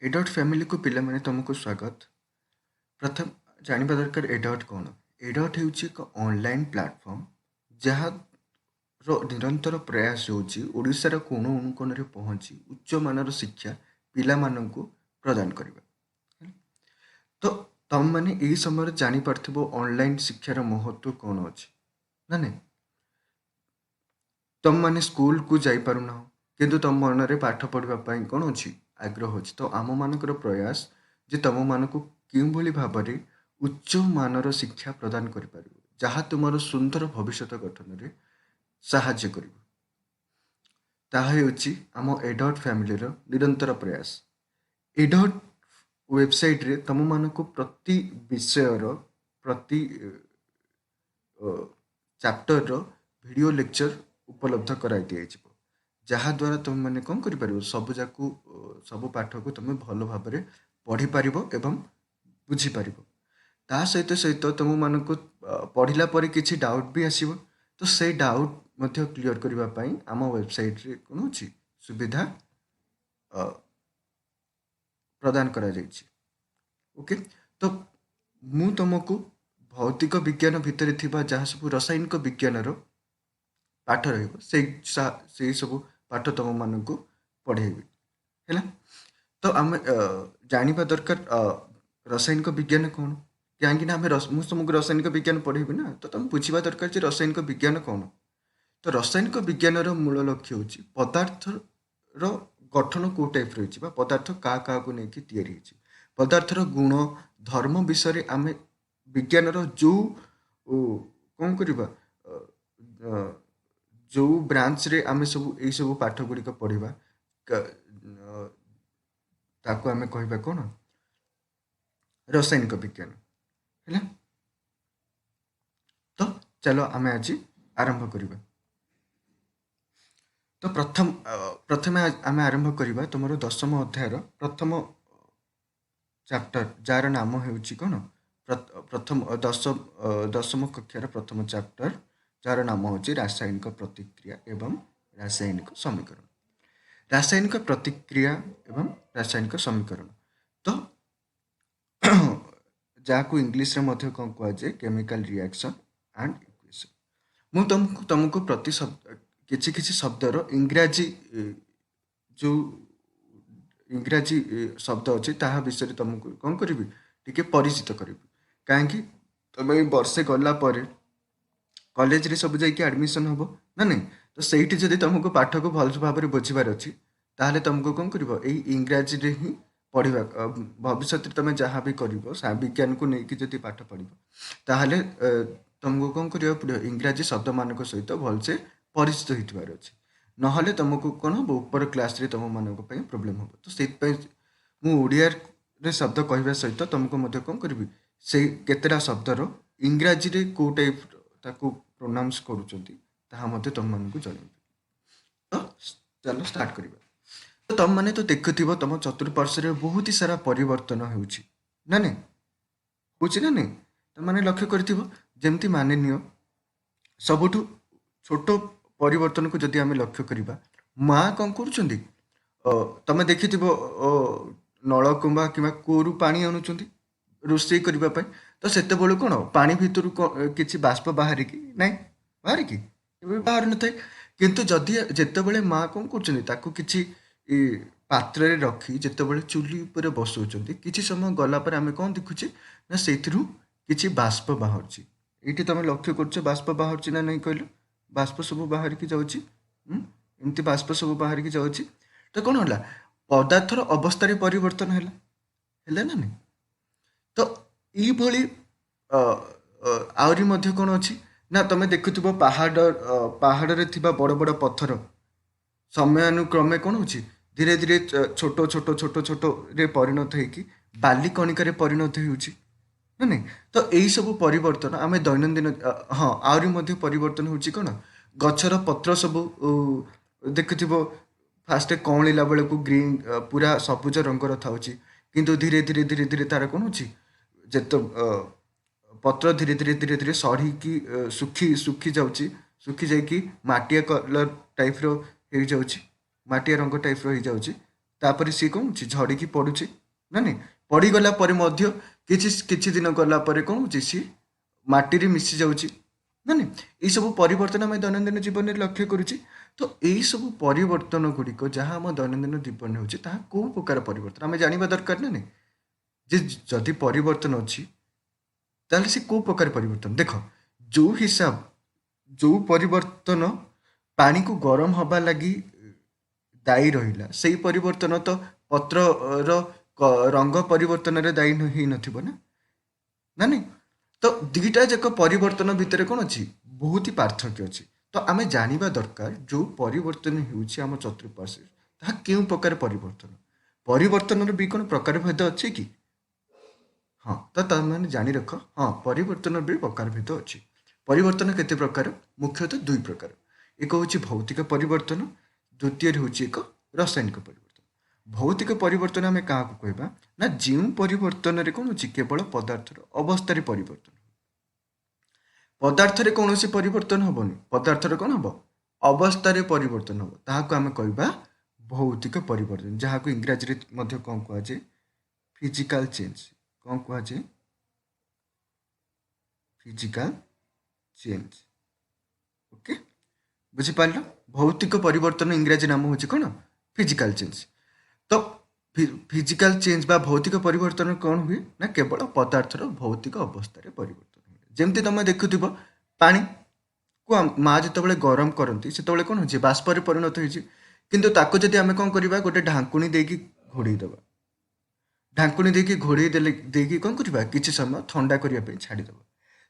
एडॉट family को पिला माने तुमको स्वागत। प्रथम जानिबा दरकार एडॉट कौन। एडॉट हेउची एक ऑनलाइन प्लेटफॉर्म जहाँ निरंतर प्रयास होउची ओडिशार कोण अनुकोण रे पहुंची उच्च मानर शिक्षा पिला माननकु प्रदान करिबा। तो तम माने एही समय जानि पारथिबो ऑनलाइन शिक्षार महत्व कौन अछि ना नहीं। तुम माने स्कूल को जाई पारुना किंतु तुम मन रे पाठ पढ़िबा पई कोन अछि आग्रह अछि। तो आम मानकर प्रयास जे तुम मानकु केउ भली भाबरे उच्च मानर शिक्षा प्रदान करि पारिबो जहा तुमर सुंदर भविष्यत गठन रे साहाय्य करिबो। ताहा हेउछि आम एडॉट फैमिली रो निरंतर प्रयास। एडॉट वेबसाइट रे तुम मानकु प्रति विषय रो प्रति चैप्टर रो वीडियो लेक्चर उपलब्ध कराई दिया जिवो जहा द्वारा तुम माने कौन करि पारिबो सब जाकू सब पाठ को तुम भल भाबरे पढ़ी पारिबो एवं बुझी पारिबो। ता सहित सहित तुम मानकु पढ़िला परे किछि डाउट भी आसीबो तो से डाउट मध्य क्लियर करिबा पई आम वेबसाइट रे कोन अछि सुविधा अ, प्रदान करा जायछि। ओके तो मु तुमको भौतिक विज्ञान भितर थिबा जहाँ सब रासायनिक विज्ञान रो पाठ रहिबो से सब पाठ तुम मानकु पढ़ेबी हैला। तो आम जानिबा दरकार रासायनिक विज्ञान कौन कहीं आम तुमको रासायनिक विज्ञान पढ़ेबी ना तो तुम बुझा दरकार जे रासायनिक विज्ञान कौन। तो रासायनिक विज्ञान रो मूल लक्ष्य होची पदार्थ रो गठन को टाइप रही पदार्थ क्या क्या को लेकिन तैयारी होची पदार्थर गुण धर्म विषय आम विज्ञान रो जो कौन करवा जो ब्रांच रे आम सब यही सब पाठ गुड़िक पढ़ा ताको आम कहवा कौन रासायनिक विज्ञान है। तो चलो आम आज आरंभ करवा। तो प्रथम आम आरंभ करवा तुम दशम अध्यायर प्रथम चैप्टर जार नाम हेउची कौन प्रथम दशम कक्षार प्रथम चैप्टर जार नाम होची रासायनिक प्रतिक्रिया एवं रासायनिक समीकरण। रासायनिक प्रतिक्रिया एवं रासायनिक समीकरण तो जहाँ इंग्लीश रे मध्य कौन कहुए केमिकल रिएक्शन एंड इक्वेशन। मु तुमको प्रति शब्द किछि शब्दर इंग्राजी जो इंग्राजी शब्द अच्छी ता विषय तुमको कौन करी टी परिचित करी कहीं तुम वर्षे गला कॉलेज रे सब जाकि एडमिशन हम ना नहीं। तो सही जब तुमको पाठ को भल भाव में बुझार अच्छी ताहले तुमको कौन कर इंग्राजी रे ही पढ़ा भविष्य तुम जहाँ भी कर विज्ञान को लेकिन जब पाठ पढ़ ताहले तुमको कौन करा पड़ो इंग्राजी शब्द मान सहित भलसे परिचित होबार अच्छे नहले तुमको कौन हम ऊपर क्लास रे तुम मान प्रोब्लेम हम। तो से मुझे रे शब्द कहवा सहित तुमको कौन करी से केतेटा शब्दर इंग्राजी रे को टाइप ताकू प्रोनाउंस करूँ तुम मानक जन। तो चलो स्टार्ट करवा। तो तुम मैंने तो देखुव तुम चतुर्पार्श्व में बहुत ही सारा परिवर्तन होउछि ना नहीं होछि ना नहीं। तुम मैंने लक्ष्य करमती मान नियो सबुठु छोट परिवर्तन को जदि आम लक्ष्य करवा माँ कौन कर तुम देखि नलकुंबा कि कूरु पानी आणुचंती रोषे करने तो से कौन पानी भितर किसी बाष्प बाहर कि ना बाहर कि बाहर न था किंतु जदि जिते माँ कौन कर पात्र रखी जिते चुली उपर बसौं किसी समय गलापर आम कौन देखुचे ना से किसी बाष्प बाहर ये तुम लक्ष्य कर बाष्प बाहर ना नहीं कहल बाष्प सब बाहर की जाऊँगी एमती बाष्प सब बाहर की जाऊँगी तो कौन है पदार्थर अवस्था परिवर्तन है ना नहीं। तो ये आहरी कौन अच्छी ना तुम देखुव पहाड़ रे थिबा बड़ बड़ पत्थर समयानुक्रमे कौन हो धीरे धीरे छोट छोट छोट छोट रे परिणत होगी बाली कणिकार परिणत हो नहीं। तो यही सब परिवर्तन आम दैनंदिन हाँ आहरी परिवर्तन हो कौन गचर पत्र सब देखुव फास्ट कौला बेले को ग्रीन पूरा सबुज रंगर था किंतु धीरे धीरे धीरे धीरे तार कौन हो जिते पत्र धीरे धीरे धीरे धीरे सड़ी की सुखी जाऊँगी सुखी जाकि मटिया कलर टाइप रो हो जाऊँगी मटिया रंग टाइप रो हो जाऊँगी तापर सी कौन होची झड़िकी पड़ुची ना नहीं पड़गला किछि किछि दिन गला कौन होची सी माटी रे मिसी जाउची ना नहीं ये सब परिवर्तन आम दैनंदिन जीवन में लक्ष्य करुचे तो यही सब परिवर्तन गुड़िक जहाँ आम दैनंदिन जीवन होची ताहा को प्रकार परिवर्तन आम जानिबा दरकार ना नहीं जे जदि परिवर्तन अच्छी ताहले से को प्रकार परिवर्तन देख जो हिसाब जो परिवर्तन पानी को गरम हवा लगी दायी रहिला सेही परिवर्तन तो पत्रर रंग परिवर्तन रे दायी हेई नथिबो ना ना नहीं तो दुईटा जाक परिवर्तन भितर कौन अच्छी बहुत ही पार्थक्य अच्छी तो आम जानिबा दरकार जो परिवर्तन होउछि आम चतुर्पार्श्वे ताहा केउं प्रकार परिवर्तन परिवर्तन भी कौन प्रकार भेद अच्छे कि हाँ तो तुम जानी रख हाँ परिवर्तन भी प्रकार भेद अच्छी परिवर्तन केते प्रकार मुख्यतः दुई प्रकार एक हूँ भौतिक परिवर्तन द्वितीय हूँ एक रासायनिक परिवर्तन भौतिक परिवर्तन आम क्या कहबा ना जो परिवर्तन रे कौन होची केवल पदार्थर अवस्था परिवर्तन पदार्थरे कौन परिवर्तन हेनी पदार्थर कौन हम अवस्था परिवर्तन हम ताकू आम कहबा भौतिक परिवर्तन जहाँ को इंग्राजी में कौन कहुए फिजिकल चेंज कौन कहुए फिजिकल चेंज ओके बुझिपार भौतिक परिवर्तन इंग्राजी नाम हूँ कौन फिजिकल चेंज तो फिजिकल चेंज बा भौतिक परिवर्तन कौन हुए ना केवल पदार्थर भौतिक अवस्था परिवर्तन हुए जमती तुम देखुव पानी को माँ जो गरम करती से कौन हो बाष्प परिणत हो जदि आम कौन करवा गोटे ढाकुणी देकी घोड़ेदेवा ढाकुणी देकी घोड़ेदेले देकी कौन करवा किसी समय ठंडा करने छाड़देव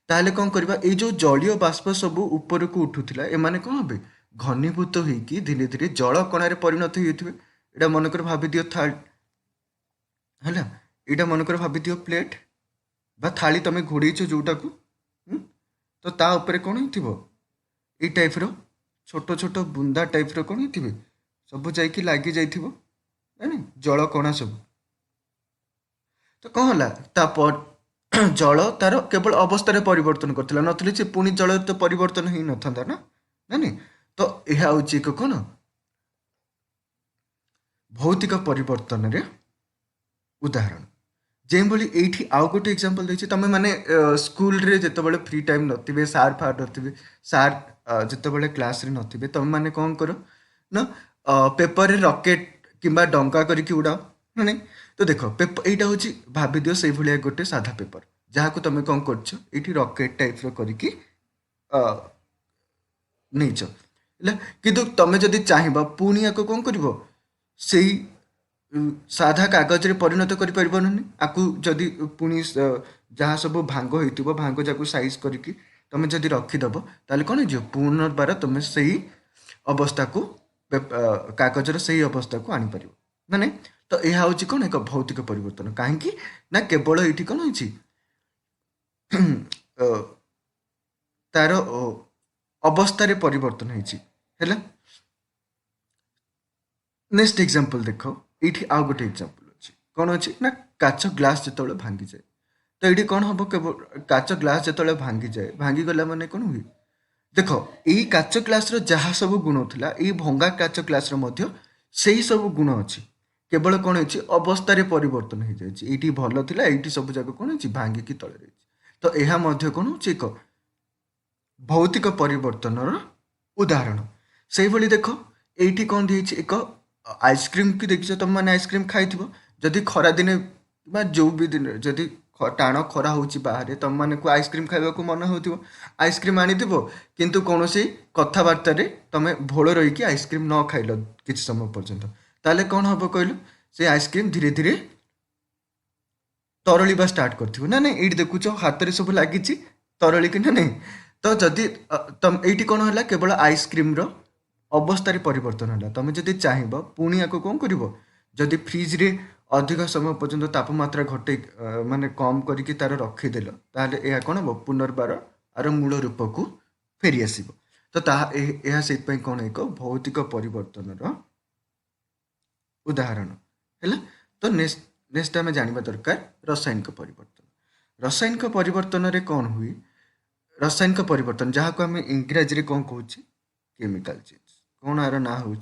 ताहले कौन करवा ये जो जलीय बाष्प सब ऊपर को उठूला एमाने कौन हे घनीभूत होइकी धीरे धीरे जल कणारे परिणत होइथिबे एटा मनकर भाबी दियो थाली है यहाँ मनकर भाबी दियो प्लेट बा थाली तुम घोड़ेच जोटा को तो ता ऊपर कौन हो टाइप रो छोट छोट बुंदा टाइप रो कौन हो सब जाइकी लगी जाइए जल कणा सब तो कौन है जल तार केवल अवस्था परिवर्तन करता नथिले से पुणी जल तो परिवर्तन ही न था ना नहीं तो यह हूँ एक कौन भौतिक परिवर्तन रे उदाहरण जेभली ये आउ गोटे एग्जांपल देखिए तुम मैंने स्कूल रे जितेबाला फ्री टाइम नथिबे सार फार नथिबे सार जितेबाला क्लास रे नथिबे तुम मैंने कौन कर ना पेपर रे रॉकेट किंबा डंका करके उड़ाओ ना नहीं तो देख पेपर यहाँ हूँ भाभी दियो से भाया गोटे साधा पेपर जहाँ को तुम कौन कर रॉकेट टाइप करके नहीं किंतु तुम जदि चाहब पुणी या कौन कर साधा कागज रे परिणत करें आपको जदि पुणी जहाँ सब भांग हो भांग जाक साइज करके तुम जदि रखीदेव ताले कौन हो पुनर्बार तुम से अवस्था को कागजर से अवस्था को आनीपर ना नहीं तो यह हूँ कौन एक भौतिक परिवर्तन कहीं ना केवल ये कौन हो तार अवस्था परिवर्तन है नेक्स्ट एग्जांपल देख ये आउ गोटे एग्जांपल अच्छी कौन अच्छी ना काच ग्लास जो भांगी जाए तो ये कौन हम केवल काच ग्लास जो भांगी जाए भांगी गला माने कौन हुए देख यही काच ग्लास जहाँ सब गुण था ये भंगा काच ग्लास से ही सब गुण अच्छी केवल कौन हो अवस्था परिवर्तन हो जाए भल था ये सब जगह कौन हो भांगिकी तले रही तो यह कौन हो एक भौतिक परिवर्तन उदाहरण से भाई देख ये कौन दी एक आइसक्रीम की देखिए तुम मैंने आइसक्रीम खाई जदि खरा दिने जो भी दिन जदि टाण खरा हो बाहर तुम मैंने को आइसक्रीम खावा को मन हो आइसक्रीम आनीव किंतु कौन सी कथबार्तार तुम भोल रही आइसक्रीम न खाइल किसी समय पर्यंत ताले कौन हम कहलु से आइसक्रीम धीरे धीरे तरलिबा स्टार्ट कर ना नहीं ये देखुच हाथ में सब लगी तरलिक ना नहीं तो जदि तुम ये कौन है केवल आइसक्रीम अवस्था परिवर्तन है तुम जदि चाहब पुणी या कौन कर जदि फ्रिज रे अधिक समय पर्यंत तापमात्रा घटे माने कम करके तार रखीदेल ताहले यह कौन हम पुनर्बार आर मूल रूप को फेरी आसब तो यह से कौन एक भौतिक परिवर्तन उदाहरण है तो नेक्स्ट आम जाना दरकार रासायनिक परिवर्तन रे कौन हुए रासायनिक परिवर्तन जहाँ को आम इंग्राजी रे कौन कहूँ केमिकल चेंज कौन यार ना हूँ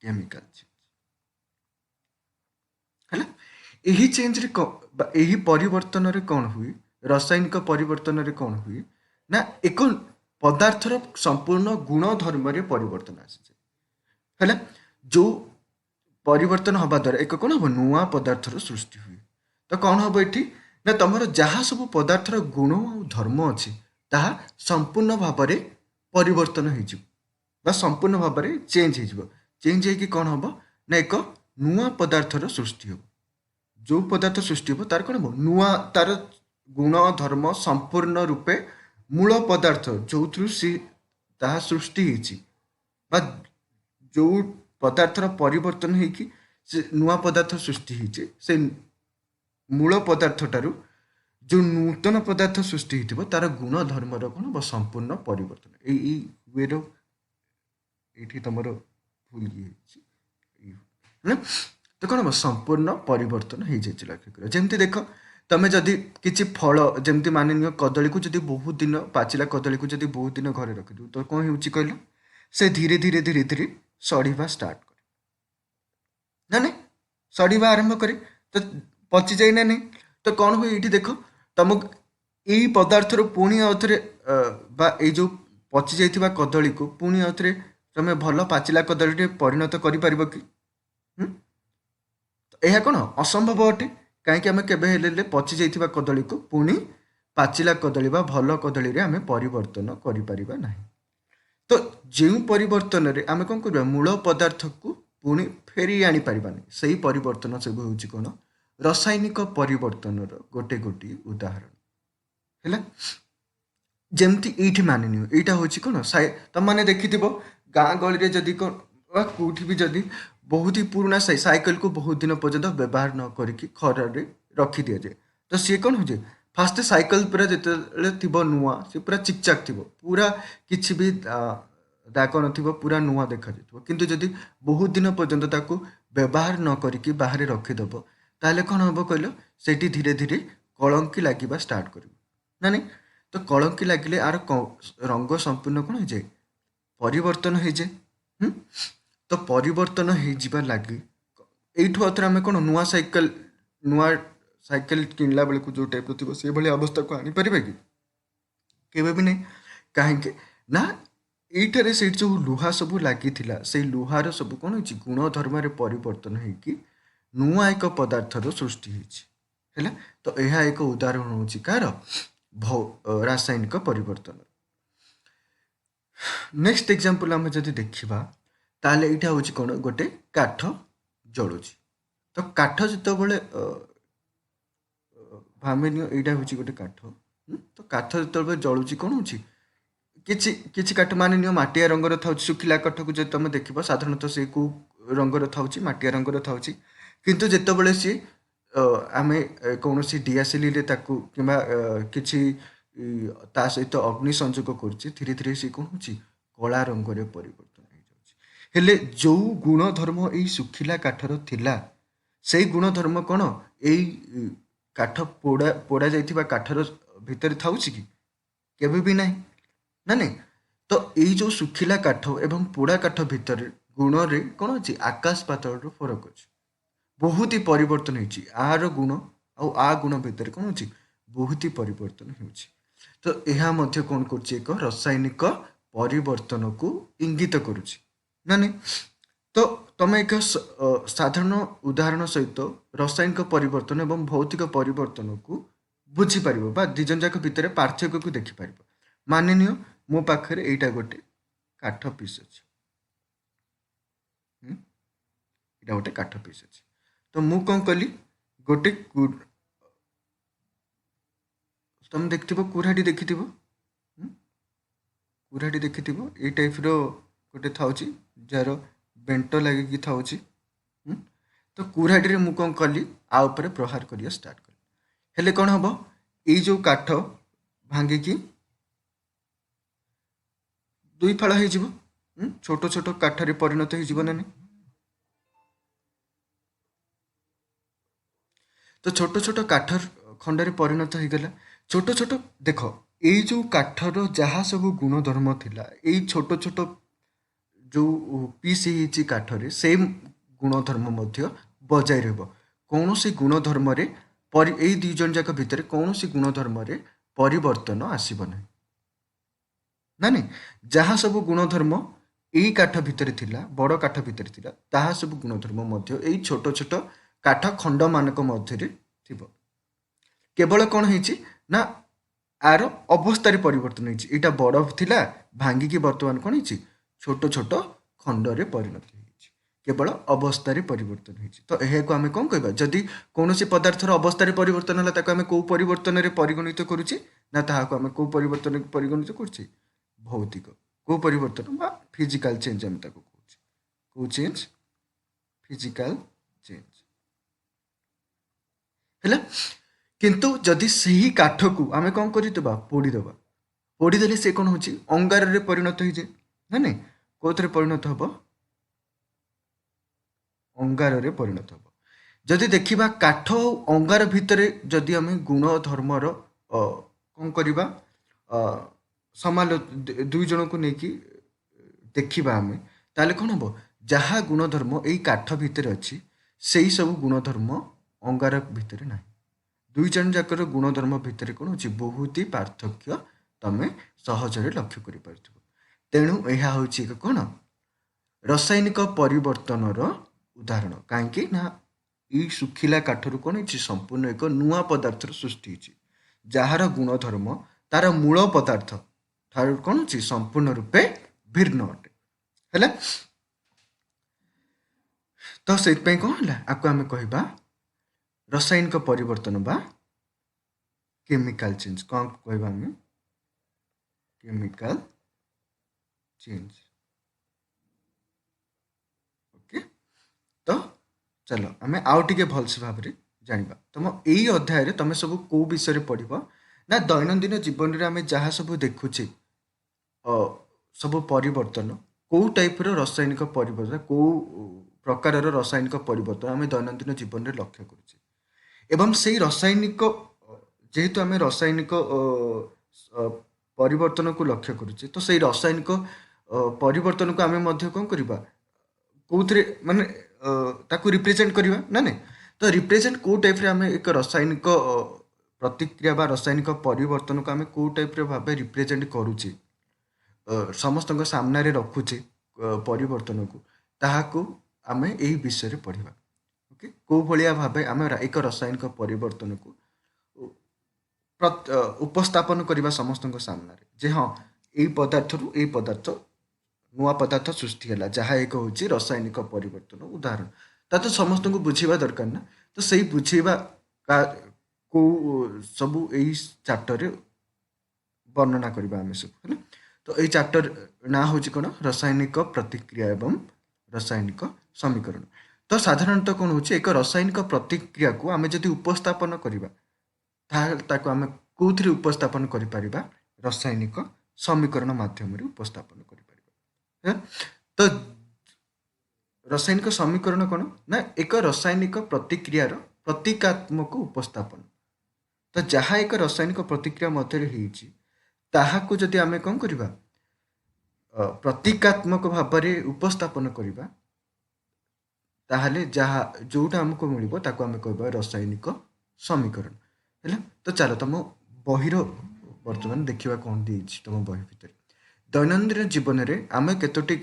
केमिकल चेंज है। यही चेंज रे यही परिवर्तन रे कौन हुए, रासायनिक परिवर्तन रे कौन हुए ना एक पदार्थर संपूर्ण गुण धर्म रे परिवर्तन आसी है। जो परिवर्तन हवा द्वारा एक कौन हम नुआ पदार्थर सृष्टि हुए। तो कौन हम ये ना तुम जहाँ सब पदार्थर गुण और धर्म अच्छी ताहा संपूर्ण भाव में परिवर्तन हो संपूर्ण भाव में चेंज हो चेंज हो कौन हम ना एक नुआ पदार्थर सृष्टि हो। जो पदार्थ सृष्टि हो तार कौन हम नुआ तार गुण धर्म संपूर्ण रूपे मूल पदार्थ जो थ्रु सी ताहा सृष्टि हो जो पदार्थर परिवर्तन होगी से नुआ पदार्थ सृष्टि होती से मूल पदार्थ ठारू जो नूतन पदार्थ सृष्टि हो तार गुण धर्म कौन हम संपूर्ण परिवर्तन ये ये तुम भूल है तो कौन हम संपूर्ण परिवर्तन हो जाए। लक्ष्य कर जमी देख तुम जदि किसी फल जमी मान नि कदली को जब बहुत दिन पाचिला कदली को जब बहुत दिन घरे रखिद तो कौन हो कहल से धीरे धीरे धीरे धीरे सड़वा स्टार्ट करे ना सड़वा आरंभ करे तो पची जाए ना नहीं। तो कौन हुए ये देख तुम यही पदार्थर पुणी आउे जो पची जाइथिबा कदली को पुणी आउे तुम भल पाचिला कदली परिणत कर कि यह कौन असंभव अटे कहीं आम के पची जाइथिबा कदली को पुणी पाचिला कदली बा भल कदली आम परिवर्तन करिपारिबा नाही। तो जो परिवर्तन रे आम कौन कर मूल पदार्थ को पुणी फेरी आनी पारिबानी सही परिवर्तन सब हूँ कौन रासायनिक परिवर्तन गोटे गोटे उदाहरण है। जमती ये मानि नि यहाँ हूँ कौन तुम मैंने देखि गाँ गली जदि कौन कौटी भी जदि बहुत ही पुराना साइकिल को बहुत दिन पर्यंत व्यवहार न करके खरारे रखी दि जाए तो सी कौन हो फास्ट साइकिल पूरा जिते नुआ सी पूरा चिकचाक थी पूरा किसी भी दाग न पूरा नुआ देखा किंतु जदि बहुत दिन पर्यंत ताको व्यवहार न करके बाहर रखीदेव ताहले कौन हम कहल से धीरे धीरे कलंकी लगे स्टार्ट कर ना नहीं। तो कलंकी लगे आर रंग संपूर्ण कौन हो जाए परिवर्तन हो जाए। तो परिवर्तन हो लगे यू आम कौन नुआ साइकिल किणला बेलू जो टाइप थी से भाई अवस्था को आनीपर कि भी नहीं कहीं ना यहीठार से जो लुहा सब लगी से लुहार सब कौन हो गुण धर्म परिवर्तन होगी नुआ एक पदार्थर सृष्टि है। तो यह एक उदाहरण हूँ कार रासायनिक परिवर्तन। नेक्स्ट एग्जांपल आम जब देखा ताले यहाँ हूँ कौन गोटे काठ जलुची। तो काठ जो भामिन यहाँ हूँ गोटे काठ तो काठ जो जलुची कौन हो किसी काठ मान नि मटिया रंगर था सुखिला काठ को जो तुम देख साधारणतः सी को रंगर था मटिया रंगर था किंतु जितेबाला सी आम कौन डीएसएल कि ता सहित अग्नि संजोग कर धीरे धीरे सी कौन हो कला रंग परिवर्तन हो हेले जो गुण धर्म यही सुखिला काठर थिला से गुण धर्म कौन यही काठ पोड़ा पोड़ा जाइथिबा काठर भितर था कि भी नहीं ना नहीं। तो यही जो सुखिला काठ एवं पोड़ा काठ भितर गुण रे कौन अच्छी आकाश पातल फरक अच्छी बहुत ही परिवर्तन होती आर गुण आ गुण भितर कौन हो बहुत ही परिवर्तन हो। तो यह कौन कर रासायनिक परिवर्तन को इंगित करुच्ची ना नहीं। तो तुम एक साधारण उदाहरण सहित रासायनिक परिवर्तन एवं भौतिक परिवर्तन को बुझीपर दी जन जाक भितर पार्थक्य को देखिपर। मान नि मो पाखे यहाँ गोटे काठ पीस अच्छे यहाँ गोटे काठ पीस अच्छे तो मु कौन कली गोटे तुम देख कुराटी देखि कुराटी देखि ये टाइप रोटे था जार बेंट लगे था तो कुराटी मु कौन कली आउपर प्रहार करिया स्टार्ट कली हेले कौन हम ये जो काठ भांगिकी दुई फाड़ हो छोट छोट काठरे परिणत हो ना नहीं। तो छोट छोट काठ खंडे परिणत हो गला छोट छोट देख ये जो काठर जहाँ सब गुण धर्म थिला ये छोट छोट ଯେଉଁ ପିସ୍ ହେଇଛି କାଠରେ ସେମ୍ ଗୁଣଧର୍ମ ମଧ୍ୟ ବଜାୟ ରହିବ। କୌଣସି ଗୁଣଧର୍ମରେ ଏଇ ଦୁଇ ଜଣ ଯାକ ଭିତରେ କୌଣସି ଗୁଣଧର୍ମରେ ପରିବର୍ତ୍ତନ ଆସିବ ନାହିଁ। ନା ନାଇଁ, ଯାହା ସବୁ ଗୁଣଧର୍ମ ଏଇ କାଠ ଭିତରେ ଥିଲା, ବଡ଼ କାଠ ଭିତରେ ଥିଲା, ତାହା ସବୁ ଗୁଣଧର୍ମ ମଧ୍ୟ ଏଇ ଛୋଟ ଛୋଟ କାଠ ଖଣ୍ଡମାନଙ୍କ ମଧ୍ୟରେ ଥିବ। କେବଳ କ'ଣ ହେଇଛି ନା ଆର ଅବସ୍ଥାରେ ପରିବର୍ତ୍ତନ ହେଇଛି। ଏଇଟା ବଡ଼ ଥିଲା, ଭାଙ୍ଗିକି ବର୍ତ୍ତମାନ କ'ଣ ହେଇଛି, ଛୋଟ ଛୋଟ ଖଣ୍ଡରେ ପରିଣତ ହେଇଛି। କେବଳ ଅବସ୍ଥାରେ ପରିବର୍ତ୍ତନ ହେଇଛି। ତ ଏହାକୁ ଆମେ କ'ଣ କହିବା? ଯଦି କୌଣସି ପଦାର୍ଥର ଅବସ୍ଥାରେ ପରିବର୍ତ୍ତନ ହେଲା ତାକୁ ଆମେ କେଉଁ ପରିବର୍ତ୍ତନରେ ପରିଗଣିତ କରୁଛେ? ନା ତାହାକୁ ଆମେ କେଉଁ ପରିବର୍ତ୍ତନରେ ପରିଗଣିତ କରୁଛେ? ଭୌତିକ। କେଉଁ ପରିବର୍ତ୍ତନ? ବା ଫିଜିକାଲ ଚେଞ୍ଜ ଆମେ ତାକୁ କହୁଛେ। କେଉଁ ଚେଞ୍ଜ? Physical change. ହେଲା। କିନ୍ତୁ ଯଦି ସେହି କାଠକୁ ଆମେ କ'ଣ କରିଦେବା? ପୋଡ଼ିଦେବା। ପୋଡ଼ିଦେଲେ ସେ କ'ଣ ହେଉଛି? ଅଙ୍ଗାରରେ ପରିଣତ ହେଇଯାଏ। ନା ନାଇଁ, କେଉଁଥିରେ ପରିଣତ ହେବ? ଅଙ୍ଗାରରେ ପରିଣତ ହେବ। ଯଦି ଦେଖିବା କାଠ ଆଉ ଅଙ୍ଗାର ଭିତରେ ଯଦି ଆମେ ଗୁଣଧର୍ମର କ'ଣ କରିବା, ଦୁଇ ଜଣଙ୍କୁ ନେଇକି ଦେଖିବା ଆମେ, ତାହେଲେ କ'ଣ ହେବ? ଯାହା ଗୁଣଧର୍ମ ଏଇ କାଠ ଭିତରେ ଅଛି ସେଇ ସବୁ ଗୁଣଧର୍ମ ଅଙ୍ଗାର ଭିତରେ ନାହିଁ। ଦୁଇ ଜଣ ଯାକର ଗୁଣଧର୍ମ ଭିତରେ କ'ଣ ହେଉଛି? ବହୁତ ହି ପାର୍ଥକ୍ୟ ତମେ ସହଜରେ ଲକ୍ଷ୍ୟ କରିପାରୁଥିବ। ତେଣୁ ଏହା ହେଉଛି ଏକ କ'ଣ? ରାସାୟନିକ ପରିବର୍ତ୍ତନର ଉଦାହରଣ। କାହିଁକି ନା ଏଇ ଶୁଖିଲା କାଠରୁ କ'ଣ ହେଇଛି? ସମ୍ପୂର୍ଣ୍ଣ ଏକ ନୂଆ ପଦାର୍ଥର ସୃଷ୍ଟି ହେଇଛି, ଯାହାର ଗୁଣଧର୍ମ ତାର ମୂଳ ପଦାର୍ଥ ଠାରୁ କ'ଣ ଅଛି? ସମ୍ପୂର୍ଣ୍ଣ ରୂପେ ଭିନ୍ନ ଅଟେ। ହେଲା। ତ ସେଇଥିପାଇଁ କ'ଣ ହେଲା? ଆକୁ ଆମେ କହିବା ରାସାୟନିକ ପରିବର୍ତ୍ତନ ବା କେମିକାଲ ଚେଞ୍ଜ। କ'ଣ କହିବା ଆମେ? Chemical change. ଓକେ। ତ ଚାଲ ଆମେ ଆଉ ଟିକେ ଭଲସେ ଭାବରେ ଜାଣିବା। ତମ ଏଇ ଅଧ୍ୟାୟରେ ତମେ ସବୁ କେଉଁ ବିଷୟରେ ପଢ଼ିବ? ନା ଦୈନନ୍ଦିନ ଜୀବନରେ ଆମେ ଯାହା ସବୁ ଦେଖୁଛେ ସବୁ ପରିବର୍ତ୍ତନ, କେଉଁ ଟାଇପ୍ର ରାସାୟନିକ ପରିବର୍ତ୍ତନ, କେଉଁ ପ୍ରକାରର ରାସାୟନିକ ପରିବର୍ତ୍ତନ ଆମେ ଦୈନନ୍ଦିନ ଜୀବନରେ ଲକ୍ଷ୍ୟ କରୁଛେ, ଏବଂ ସେଇ ରାସାୟନିକ ଯେହେତୁ ଆମେ ରାସାୟନିକ ପରିବର୍ତ୍ତନକୁ ଲକ୍ଷ୍ୟ କରୁଛେ, ତ ସେଇ ରାସାୟନିକ ପରିବର୍ତ୍ତନକୁ ଆମେ ମଧ୍ୟ କ'ଣ କରିବା? କେଉଁଥିରେ ମାନେ ତାକୁ ରିପ୍ରେଜେଣ୍ଟ କରିବା? ନା ନାଇଁ, ତ ରିପ୍ରେଜେଣ୍ଟ କେଉଁ ଟାଇପ୍ରେ ଆମେ ଏକ ରାସାୟନିକ ପ୍ରତିକ୍ରିୟା ବା ରାସାୟନିକ ପରିବର୍ତ୍ତନକୁ ଆମେ କେଉଁ ଟାଇପ୍ର ଭାବେ ରିପ୍ରେଜେଣ୍ଟ କରୁଛେ, ସମସ୍ତଙ୍କ ସାମ୍ନାରେ ରଖୁଛେ ପରିବର୍ତ୍ତନକୁ, ତାହାକୁ ଆମେ ଏହି ବିଷୟରେ ପଢ଼ିବା। ଓକେ। କେଉଁ ଭଳିଆ ଭାବେ ଆମେ ଏକ ରାସାୟନିକ ପରିବର୍ତ୍ତନକୁ ଉପସ୍ଥାପନ କରିବା ସମସ୍ତଙ୍କ ସାମ୍ନାରେ, ଯେ ହଁ ଏଇ ପଦାର୍ଥରୁ ଏଇ ପଦାର୍ଥ ନୂଆ ପଦାର୍ଥ ସୃଷ୍ଟି ହେଲା, ଯାହା ଏକ ହେଉଛି ରାସାୟନିକ ପରିବର୍ତ୍ତନ ଉଦାହରଣ। ତା ତ ସମସ୍ତଙ୍କୁ ବୁଝିବା ଦରକାର ନା। ତ ସେଇ ବୁଝେଇବା କେଉଁ ସବୁ ଏଇ ଚାପ୍ଟରରେ ବର୍ଣ୍ଣନା କରିବା ଆମେ ସବୁ। ହେଲା। ତ ଏଇ ଚାପ୍ଟର ନାଁ ହେଉଛି କ'ଣ? ରାସାୟନିକ ପ୍ରତିକ୍ରିୟା ଏବଂ ରାସାୟନିକ ସମୀକରଣ। ତ ସାଧାରଣତଃ କ'ଣ ହେଉଛି? ଏକ ରାସାୟନିକ ପ୍ରତିକ୍ରିୟାକୁ ଆମେ ଯଦି ଉପସ୍ଥାପନ କରିବା, ତାହେଲେ ତାକୁ ଆମେ କେଉଁଥିରେ ଉପସ୍ଥାପନ କରିପାରିବା? ରାସାୟନିକ ସମୀକରଣ ମାଧ୍ୟମରେ ଉପସ୍ଥାପନ କରିପାରିବା। ତ ରାସାୟନିକ ସମୀକରଣ କ'ଣ? ନା ଏକ ରାସାୟନିକ ପ୍ରତିକ୍ରିୟାର ପ୍ରତୀକାତ୍ମକ ଉପସ୍ଥାପନ। ତ ଯାହା ଏକ ରାସାୟନିକ ପ୍ରତିକ୍ରିୟା ମଧ୍ୟରେ ହେଇଛି ତାହାକୁ ଯଦି ଆମେ କ'ଣ କରିବା? ପ୍ରତୀକାତ୍ମକ ଭାବରେ ଉପସ୍ଥାପନ କରିବା, ତାହେଲେ ଯୋଉଟା ଆମକୁ ମିଳିବ ତାକୁ ଆମେ କହିବା ରାସାୟନିକ ସମୀକରଣ। ହେଲା। ତ ଚାଲ ତମ ବହିର ବର୍ତ୍ତମାନ ଦେଖିବା କ'ଣ ଦେଇଛି ତମ ବହି ଭିତରେ। ଦୈନନ୍ଦିନ ଜୀବନରେ ଆମେ କେତୋଟି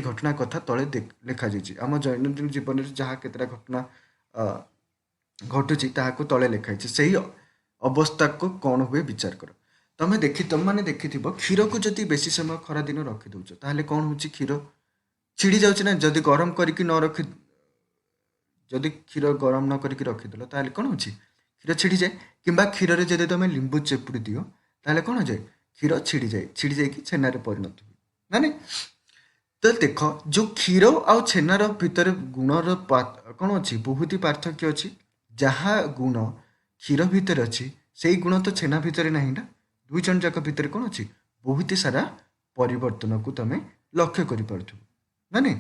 ଘଟଣା କଥା ତଳେ ଲେଖାଯାଇଛି। ଆମ ଦୈନନ୍ଦିନ ଜୀବନରେ ଯାହା କେତେଟା ଘଟଣା ଘଟୁଛି ତାହାକୁ ତଳେ ଲେଖାଯାଇଛି। ସେହି ଅବସ୍ଥାକୁ କ'ଣ ହୁଏ ବିଚାର କର। ତମମାନେ ଦେଖିଥିବ କ୍ଷୀରକୁ ଯଦି ବେଶୀ ସମୟ ଖରାଦିନ ରଖିଦେଉଛ ତାହେଲେ କ'ଣ ହେଉଛି? କ୍ଷୀର ଛିଡ଼ି ଯାଉଛି ନା। ଯଦି ଗରମ କରିକି ଯଦି କ୍ଷୀର ଗରମ ନ କରିକି ରଖିଦେଲ ତାହେଲେ କ'ଣ ହେଉଛି? କ୍ଷୀର ଛିଡ଼ିଯାଏ। କିମ୍ବା କ୍ଷୀରରେ ଯଦି ତମେ ଲେମ୍ବୁ ଚିପୁଡ଼ି ଦିଅ ତାହେଲେ କ'ଣ ହେଇଯାଏ? କ୍ଷୀର ଛିଡ଼ି ଯାଇକି ଛେନାରେ ପରିଣତ ହୁଏ। ନା ନାଇଁ? ତ ଦେଖ, ଯେଉଁ କ୍ଷୀର ଆଉ ଛେନାର ଭିତରେ ଗୁଣର କ'ଣ ଅଛି? ବହୁତ ହି ପାର୍ଥକ୍ୟ ଅଛି। ଯାହା ଗୁଣ କ୍ଷୀର ଭିତରେ ଅଛି ସେଇ ଗୁଣ ତ ଛେନା ଭିତରେ ନାହିଁ ନା। ଦୁଇ ଜଣ ଯାକ ଭିତରେ କ'ଣ ଅଛି? ବହୁତ ସାରା ପରିବର୍ତ୍ତନକୁ ତମେ ଲକ୍ଷ୍ୟ କରିପାରୁଥିବ। ନା ନାଇଁ?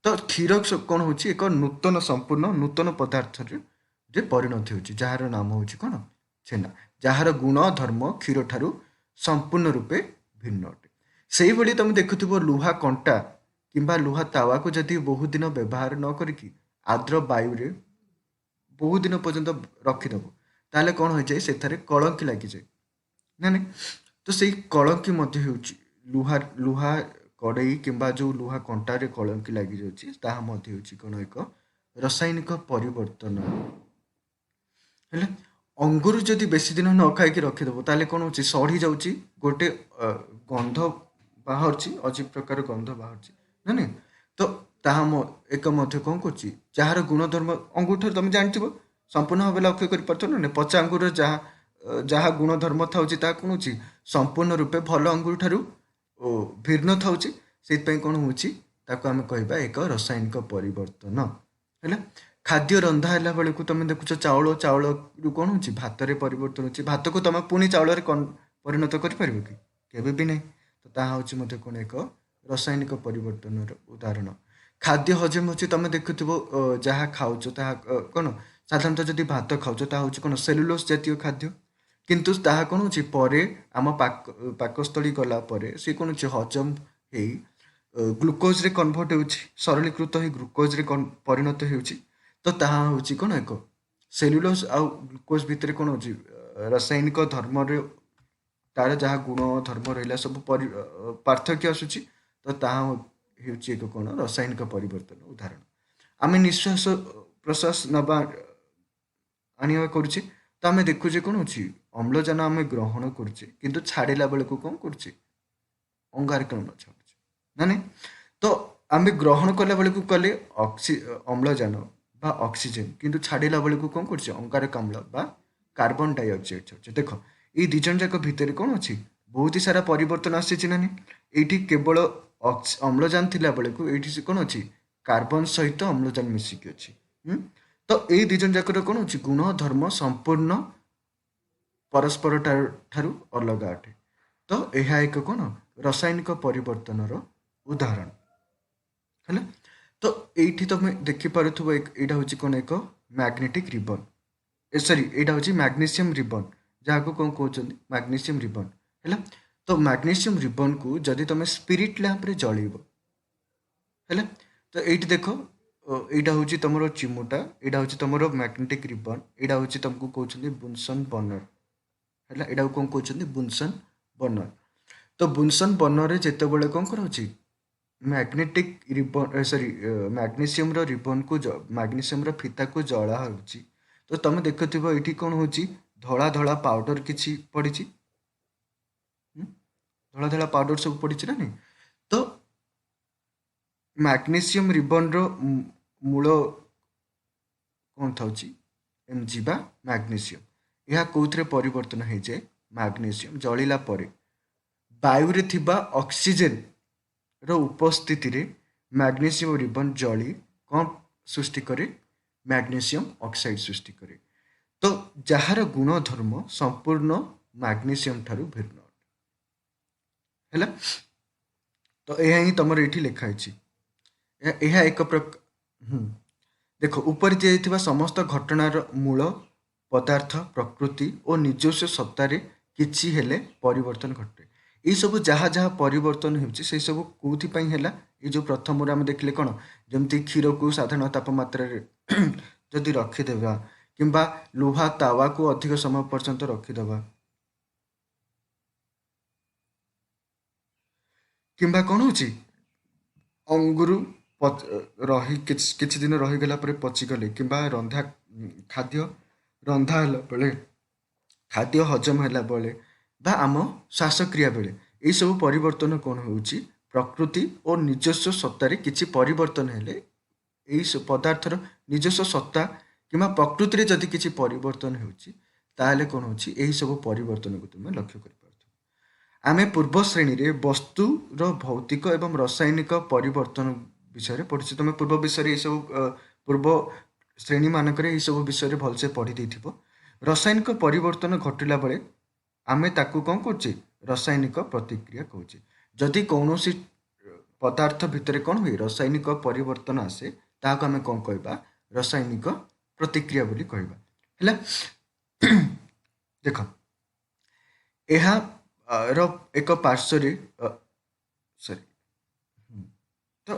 ତ କ୍ଷୀର କ'ଣ ହେଉଛି? ଏକ ସମ୍ପୂର୍ଣ୍ଣ ନୂତନ ପଦାର୍ଥରେ ପରିଣତ ହେଉଛି, ଯାହାର ନାମ ହେଉଛି କ'ଣ? ଛେନା। ଯାହାର ଗୁଣ ଧର୍ମ କ୍ଷୀର ଠାରୁ ସମ୍ପୂର୍ଣ୍ଣ ରୂପେ ଭିନ୍ନ ଅଟେ। ସେଇଭଳି ତମେ ଦେଖୁଥିବ ଲୁହା କଣ୍ଟା କିମ୍ବା ଲୁହା ତାୱାକୁ ଯଦି ବହୁତ ଦିନ ବ୍ୟବହାର ନ କରିକି ଆର୍ଦ୍ର ବାୟୁରେ ବହୁତ ଦିନ ପର୍ଯ୍ୟନ୍ତ ରଖିଦବ, ତାହେଲେ କ'ଣ ହୋଇଯାଏ, ସେଥିରେ କଳଙ୍କି ଲାଗିଯାଏ ନା ନାଇଁ? ତ ସେଇ କଳଙ୍କି ମଧ୍ୟ ହେଉଛି ଲୁହା ଲୁହା କଡ଼େଇ କିମ୍ବା ଯେଉଁ ଲୁହା କଣ୍ଟାରେ କଳଙ୍କି ଲାଗିଯାଉଛି, ତାହା ମଧ୍ୟ ହେଉଛି କ'ଣ ଏକ ରାସାୟନିକ ପରିବର୍ତ୍ତନ। ହେଲେ ଅଙ୍ଗୁର ଯଦି ବେଶୀ ଦିନ ନ ଖାଇକି ରଖିଦେବ, ତାହେଲେ କ'ଣ ହେଉଛି, ସଢ଼ି ଯାଉଛି, ଗୋଟେ ଗନ୍ଧ ବାହାରୁଛି, ଅଜୀବ ପ୍ରକାର ଗନ୍ଧ ବାହାରୁଛି ନା ନାଇଁ? ତ ତାହା ଏକ ମଧ୍ୟ କ'ଣ କରୁଛି, ଯାହାର ଗୁଣଧର୍ମ ଅଙ୍ଗୁର ଠାରୁ ତମେ ଜାଣିଥିବ, ସମ୍ପୂର୍ଣ୍ଣ ଭାବେ ଲକ୍ଷ୍ୟ କରିପାରୁଥିବ ନା ନାଇଁ? ପଚା ଅଙ୍ଗୁରର ଯାହା ଗୁଣଧର୍ମ ଥାଉଛି, ତାହା କ'ଣ ହେଉଛି, ସମ୍ପୂର୍ଣ୍ଣ ରୂପେ ଭଲ ଅଙ୍ଗୁର ଠାରୁ ଭିନ୍ନ ଥାଉଛି। ସେଇଥିପାଇଁ କ'ଣ ହେଉଛି, ତାକୁ ଆମେ କହିବା ଏକ ରାସାୟନିକ ପରିବର୍ତ୍ତନ। ହେଲା, ଖାଦ୍ୟ ରନ୍ଧା ହେଲା ବେଳକୁ ତମେ ଦେଖୁଛ ଚାଉଳରୁ କ'ଣ ହେଉଛି, ଭାତରେ ପରିବର୍ତ୍ତନ ହେଉଛି। ଭାତକୁ ତମେ ପୁଣି ଚାଉଳରେ ପରିଣତ କରିପାରିବ କି? କେବେ ବି ନାହିଁ। ତ ତାହା ହେଉଛି ମଧ୍ୟ କ'ଣ ଏକ ରାସାୟନିକ ପରିବର୍ତ୍ତନର ଉଦାହରଣ। ଖାଦ୍ୟ ହଜମ ହେଉଛି, ତମେ ଦେଖୁଥିବ ଯାହା ଖାଉଛ ତାହା କ'ଣ, ସାଧାରଣତଃ ଯଦି ଭାତ ଖାଉଛ ତାହା ହେଉଛି କ'ଣ, ସେଲୁଲୋସ୍ ଜାତୀୟ ଖାଦ୍ୟ। କିନ୍ତୁ ତାହା କ'ଣ ହେଉଛି, ପରେ ଆମ ପାକସ୍ଥଳୀ ଗଲା ପରେ ସେ କ'ଣ ହେଉଛି, ହଜମ ହେଇ ଗ୍ଲୁକୋଜ୍ରେ କନଭର୍ଟ ହେଉଛି, ସରଳୀକୃତ ହେଇ ଗ୍ଲୁକୋଜ୍ରେ ପରିଣତ ହେଉଛି। ତ ତାହା ହେଉଛି କ'ଣ, ଏକ ସେଲୁଲୋସ୍ ଆଉ ଗ୍ଲୁକୋଜ୍ ଭିତରେ କ'ଣ ହେଉଛି, ରାସାୟନିକ ଧର୍ମରେ ତାର ଯାହା ଗୁଣ ଧର୍ମ ରହିଲା ସବୁ ପାର୍ଥକ୍ୟ ଆସୁଛି। ତ ତାହା ହେଉଛି ଏକ କ'ଣ, ରାସାୟନିକ ପରିବର୍ତ୍ତନ ଉଦାହରଣ। ଆମେ ନିଶ୍ୱାସ ପ୍ରଶ୍ୱାସ ନେବା ଆଣିବା କରୁଛେ, ତ ଆମେ ଦେଖୁଛେ କ'ଣ ହେଉଛି, ଅମ୍ଳଜାନ ଆମେ ଗ୍ରହଣ କରୁଛେ, କିନ୍ତୁ ଛାଡ଼ିଲା ବେଳକୁ କ'ଣ କରୁଛେ, ଅଙ୍ଗାରକାମ୍ଳ ଛାଡ଼ୁଛେ ନା ନାଇଁ? ତ ଆମେ ଗ୍ରହଣ କଲା ବେଳକୁ କଲେ ଅମ୍ଳଜାନ ବା ଅକ୍ସିଜେନ, କିନ୍ତୁ ଛାଡ଼ିଲା ବେଳକୁ କ'ଣ କରୁଛେ, ଅଙ୍ଗାରକାମ୍ଳ ବା କାର୍ବନ ଡାଇଅକ୍ସାଇଡ୍ ଛାଡ଼ୁଛେ। ଦେଖ, ଏଇ ଦୁଇ ଜଣ ଯାକ ଭିତରେ କ'ଣ ଅଛି, ବହୁତ ସାରା ପରିବର୍ତ୍ତନ ଆସିଛି ନା ନାହିଁ? ଏଇଠି କେବଳ ଅମ୍ଳଜାନ ଥିଲା ବେଳକୁ ଏଇଠି ସେ କ'ଣ ଅଛି, କାର୍ବନ ସହିତ ଅମ୍ଳଜାନ ମିଶିକି ଅଛି। ତ ଏଇ ଦୁଇ ଜଣ ଯାକର କ'ଣ ଅଛି, ଗୁଣ ଧର୍ମ ସମ୍ପୂର୍ଣ୍ଣ ପରସ୍ପର ଠାରୁ ଅଲଗା ଅଟେ। ତ ଏହା ଏକ କ'ଣ, ରାସାୟନିକ ପରିବର୍ତ୍ତନର ଉଦାହରଣ। ହେଲା, ତ ଏଇଠି ତମେ ଦେଖିପାରୁଥିବ, ଏଇଟା ହେଉଛି କ'ଣ, ଏକ ମ୍ୟାଗ୍ନେଟିକ୍ ରିବନ୍। ସରି, ଏଇଟା ହେଉଛି ମ୍ୟାଗ୍ନେସିୟମ୍ ରିବନ୍, ଯାହାକୁ କ'ଣ କହୁଛନ୍ତି, ମ୍ୟାଗ୍ନେସିୟମ୍ ରିବନ୍। ହେଲା, ତ ମ୍ୟାଗ୍ନେସିୟମ୍ ରିବନ୍କୁ ଯଦି ତମେ ସ୍ପିରିଟ୍ ଲ୍ୟାମ୍ପରେ ଜଳେଇବ, ହେଲା, ତ ଏଇଠି ଦେଖ, ଏଇଟା ହେଉଛି ତମର ଚିମୁଟା, ଏଇଟା ହେଉଛି ତମର ମ୍ୟାଗ୍ନେଟିକ୍ ରିବନ୍, ଏଇଟା ହେଉଛି ତମକୁ କହୁଛନ୍ତି ବୁନସନ୍ ବର୍ଣ୍ଣର। ହେଲା, ଏଇଟାକୁ କ'ଣ କହୁଛନ୍ତି, ବୁନସନ୍ ବର୍ଣ୍ଣର। ତ ବୁନସନ୍ ବର୍ଣ୍ଣରରେ ଯେତେବେଳେ କ'ଣ କରାଉଛି, ମ୍ୟାଗ୍ନେଟିକ୍ ରିବନ୍ ମ୍ୟାଗ୍ନେସିୟମ୍ର ରିବନ୍କୁ ମ୍ୟାଗ୍ନେସିୟମ୍ର ଫିତାକୁ ଜଳା ହେଉଛି, ତ ତମେ ଦେଖୁଥିବ ଏଇଠି କ'ଣ ହେଉଛି, ଧଳା ଧଳା ପାଉଡର କିଛି ପଡ଼ିଛି, ଧଳା ଧଳା ପାଉଡର ସବୁ ପଡ଼ିଛି ନା ନାହିଁ? ତ ମ୍ୟାଗ୍ନେସିୟମ୍ ରିବନ୍ର ମୂଳ କ'ଣ ଥାଉଛି, Mg ବା ମ୍ୟାଗ୍ନେସିୟମ୍। ଏହା କେଉଁଥିରେ ପରିବର୍ତ୍ତନ ହେଇଯାଏ, ମ୍ୟାଗ୍ନେସିୟମ୍ ଜଳିଲା ପରେ ବାୟୁରେ ଥିବା ଅକ୍ସିଜେନର ଉପସ୍ଥିତିରେ ମ୍ୟାଗ୍ନେସିୟମ୍ ରିବନ୍ ଜଳି କ'ଣ ସୃଷ୍ଟି କରେ, ମ୍ୟାଗ୍ନେସିୟମ୍ ଅକ୍ସାଇଡ୍ ସୃଷ୍ଟି କରେ। ତ ଯାହାର ଗୁଣଧର୍ମ ସମ୍ପୂର୍ଣ୍ଣ ମ୍ୟାଗ୍ନେସିୟମ୍ ଠାରୁ ଭିନ୍ନ ଅଟେ। ହେଲା, ତ ଏହା ହିଁ ତମର ଏଇଠି ଲେଖା ହେଇଛି। ଏହା ଏକ ଦେଖ, ଉପରେ ଦିଆଯାଇଥିବା ସମସ୍ତ ଘଟଣାର ମୂଳ ପଦାର୍ଥ, ପ୍ରକୃତି ଓ ନିଜସ୍ୱ ସତ୍ତାରେ କିଛି ହେଲେ ପରିବର୍ତ୍ତନ ଘଟେ। ଏଇସବୁ ଯାହା ଯାହା ପରିବର୍ତ୍ତନ ହେଉଛି, ସେସବୁ କେଉଁଥିପାଇଁ ହେଲା, ଏଇ ଯେଉଁ ପ୍ରଥମରୁ ଆମେ ଦେଖିଲେ କ'ଣ, ଯେମିତି କ୍ଷୀରକୁ ସାଧାରଣ ତାପମାତ୍ରାରେ ଯଦି ରଖିଦେବା କିମ୍ବା ଲୁହା ତାୱାକୁ ଅଧିକ ସମୟ ପର୍ଯ୍ୟନ୍ତ ରଖିଦେବା, କିମ୍ବା କ'ଣ ହେଉଛି, ଅଙ୍ଗୁର କିଛି ଦିନ ରହିଗଲା ପରେ ପଚିଗଲେ, କିମ୍ବା ଖାଦ୍ୟ ରନ୍ଧା ହେଲା ବେଳେ, ଖାଦ୍ୟ ହଜମ ହେଲା ବେଳେ ବା ଆମ ଶ୍ୱାସକ୍ରିୟା ବେଳେ, ଏଇସବୁ ପରିବର୍ତ୍ତନ କ'ଣ ହେଉଛି, ପ୍ରକୃତି ଓ ନିଜସ୍ୱ ସତ୍ତାରେ କିଛି ପରିବର୍ତ୍ତନ ହେଲେ, ଏଇ ପଦାର୍ଥର ନିଜସ୍ୱ ସତ୍ତା କିମ୍ବା ପ୍ରକୃତିରେ ଯଦି କିଛି ପରିବର୍ତ୍ତନ ହେଉଛି, ତାହେଲେ କ'ଣ ହେଉଛି, ଏହିସବୁ ପରିବର୍ତ୍ତନକୁ ତୁମେ ଲକ୍ଷ୍ୟ କରିପାରୁଥିବ। ଆମେ ପୂର୍ବ ଶ୍ରେଣୀରେ ବସ୍ତୁର ଭୌତିକ ଏବଂ ରାସାୟନିକ ପରିବର୍ତ୍ତନ ବିଷୟରେ ପଢ଼ିଛୁ। ତୁମେ ପୂର୍ବ ବିଷୟରେ ଏସବୁ ପୂର୍ବ ଶ୍ରେଣୀମାନଙ୍କରେ ଏହିସବୁ ବିଷୟରେ ଭଲସେ ପଢ଼ି ଦେଇଥିବ। ରାସାୟନିକ ପରିବର୍ତ୍ତନ ଘଟିଲା ବେଳେ ଆମେ ତାକୁ କ'ଣ କରୁଛେ, ରାସାୟନିକ ପ୍ରତିକ୍ରିୟା କହୁଛେ। ଯଦି କୌଣସି ପଦାର୍ଥ ଭିତରେ କ'ଣ ହୁଏ, ରାସାୟନିକ ପରିବର୍ତ୍ତନ ଆସେ, ତାହାକୁ ଆମେ କ'ଣ କହିବା, ରାସାୟନିକ ପ୍ରତିକ୍ରିୟା ବୋଲି କହିବା। ହେଲା, ଦେଖ, ଏହାର ଏକ ପାର୍ଶ୍ୱରେ सॉरी। तो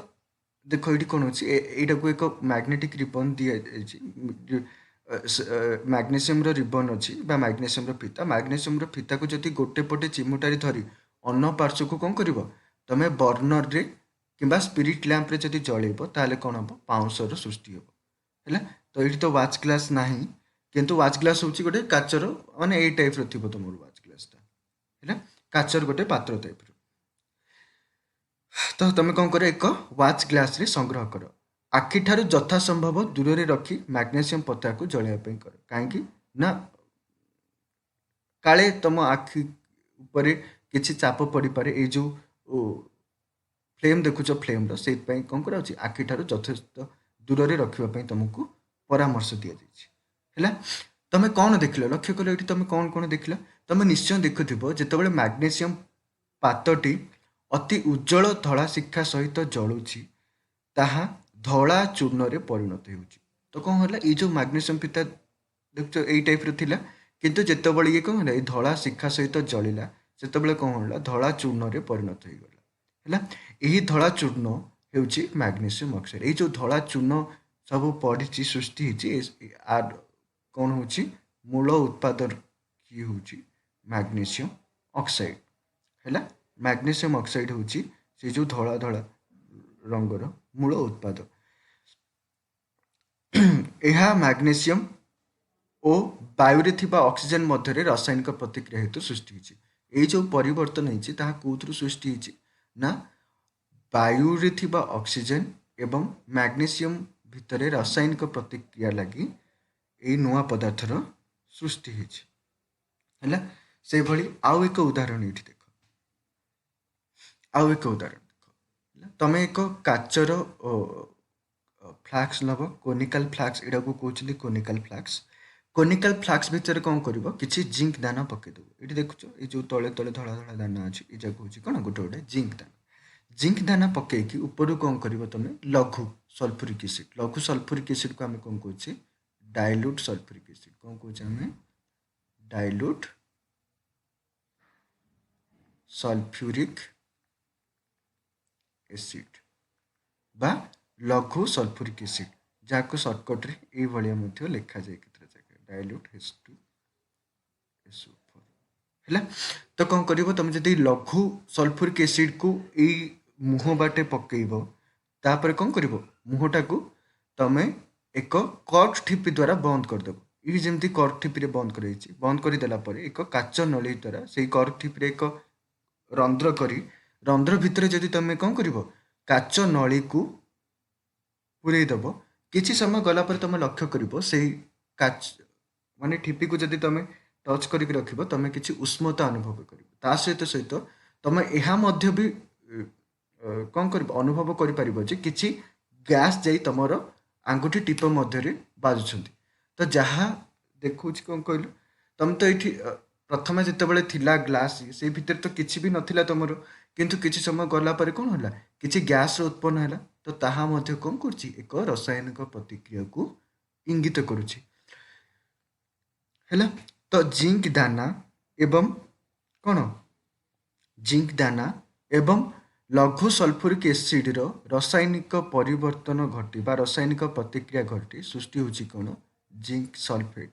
देखो ये कौन अच्छी यहाँ को एक मैग्नेटिक रिबन दि मैग्नेशियम रिबन अच्छी मैग्नेशियम फीता मैग्नेशियम फीता को जब गोटे पटे चिमुटारी धरी अन्न पार्श्व को कौन कर तुम बर्नर रे कि स्पिरिट लैंप रे जब जलेब ताले कौन हम पाउंसर सृष्टि हम है। तो ये तो वाच ग्लास ना किंतु वाच ग्लास हूँ गोटे काचर माने ये टाइप रो थी तुम वाच ग्लासटा है काचर गोटे पात्र टाइप तो तुम कौन कर एक वाच ग्लास रे संग्रह कर आखिठार यथा संभव दूर रे रखी मैग्नेशियम पता को जलाइबा कर कहीं ना काले तुम आखि ऊपर किसी चाप पड़ पारे ये जो फ्लेम देखुच फ्लेम्र से कौन कर आखिठार यथेष्ट दूर रे रखापी तुमको परामर्श दि जाए। तुम कौन देख लक्ष्य कल ये तुम कौन कौन देख तुम निश्चय देखुव जिते मैग्नेशियम पातटी अति उज्जवल धला शिक्षा सहित जलुची ताहा धला चूर्ण रे परिणत हो। तो कौन है ये जो मैग्नेशियम फीता देख यही टाइप थिला किंतु जितेबाला ये कौन है धला शिक्षा सहित जलिला से कौन है धला चूर्ण रे परिणत हो गला है। यही धला चूर्ण हूँ मैग्नेशियम ऑक्साइड ये जो धला चूर्ण सब पड़ी सृष्टि आर कौन हूँ मूल उत्पादन की हूँ मैग्नेशियम ऑक्साइड है। मैग्नेशियम ऑक्साइड हूँ से जो धला धला रंगर मूल उत्पाद यह मैग्नेशियम ओ वायु थिबा ऑक्सीजन मध्य रासायनिक प्रतिक्रिया हेतु सृष्टि ये जो परिवर्तन होती कौथु सृष्टि होती ना वायु रे थिबा ऑक्सीजन एवं मैग्नेशियम भितर रासायनिक प्रतिक्रिया लगी ये नुआ पदार्थर सृष्टि है। से भली आउ एक उदाहरण ये देख आउ एक उदाहरण देख तुम एक काचर फ्लाक्स नब कोनिकल फ्लाक्स यहाँ को कहते कोनिकल फ्लाक्स भितर कौन कर कि जिंक दाना पकईदेव ये देखुच ये जो तले तले धड़ा धड़ा दाना अच्छी ये जगह हूँ कौन गोटे गोटे जिंक दाना पकईकी ऊपर कौन कर तुम लघु सल्फ्यूरिक एसिड लघु सल्फ्यूरिक एसिड को आम कौन कहे डाइल्यूट सल्फ्यूरिक एसिड कौन कहे डाइल्यूट सल्फ्यूरिक एसिड बा लघु सल्फ्यूरिक एसिड जहाँ को सर्टकट रे ये भाया लिखा जाए केतरा जगह डाइल्यूट H2SO4 है। तो कौन कर तुम जब लघु सल्फ्यूरिक एसिड को यही मुह बाटे पकईब तापर कौन कर मुहटा को तुम एक कर्क ठिपी द्वारा बंद करदेव ये जमी कर्क ठिपी बंद कर बंद करदेला एक काच नली द्वारा से कर्क ठिपी एक रंध्र कर रंध्र भितर जदि तुम कौन कर काच नली को पूरेदेव किसी समय गलापर तुम लक्ष्य कर से काच माने ठिपी को जदि तुम टच करके रख तुम किसी उष्मता अनुभव कर सहित सहित तुम यह भी कौन कर अनुभव कर किसी गैस जा तुम आंगुठी टीप मध्य बाजुंट तो जहाँ देखुच कौन कहलु तुम तो ये प्रथम जितेबाला थिला ग्लास से भितर तो किसी भी नाला तुम किंतु किसी समय गलापर कौन है किसी गैस उत्पन्न है तो ताहा मध्य कौन कर एक रासायनिक प्रतिक्रिया को इंगित करुच्ची है। तो जिंक दाना एवं कौन जिंक दाना एवं लघु सल्फ्यूरिक एसिड रो रासायनिक परिवर्तन घटी रासायनिक प्रतिक्रिया घटी सृष्टि होची कौन जिंक सल्फेट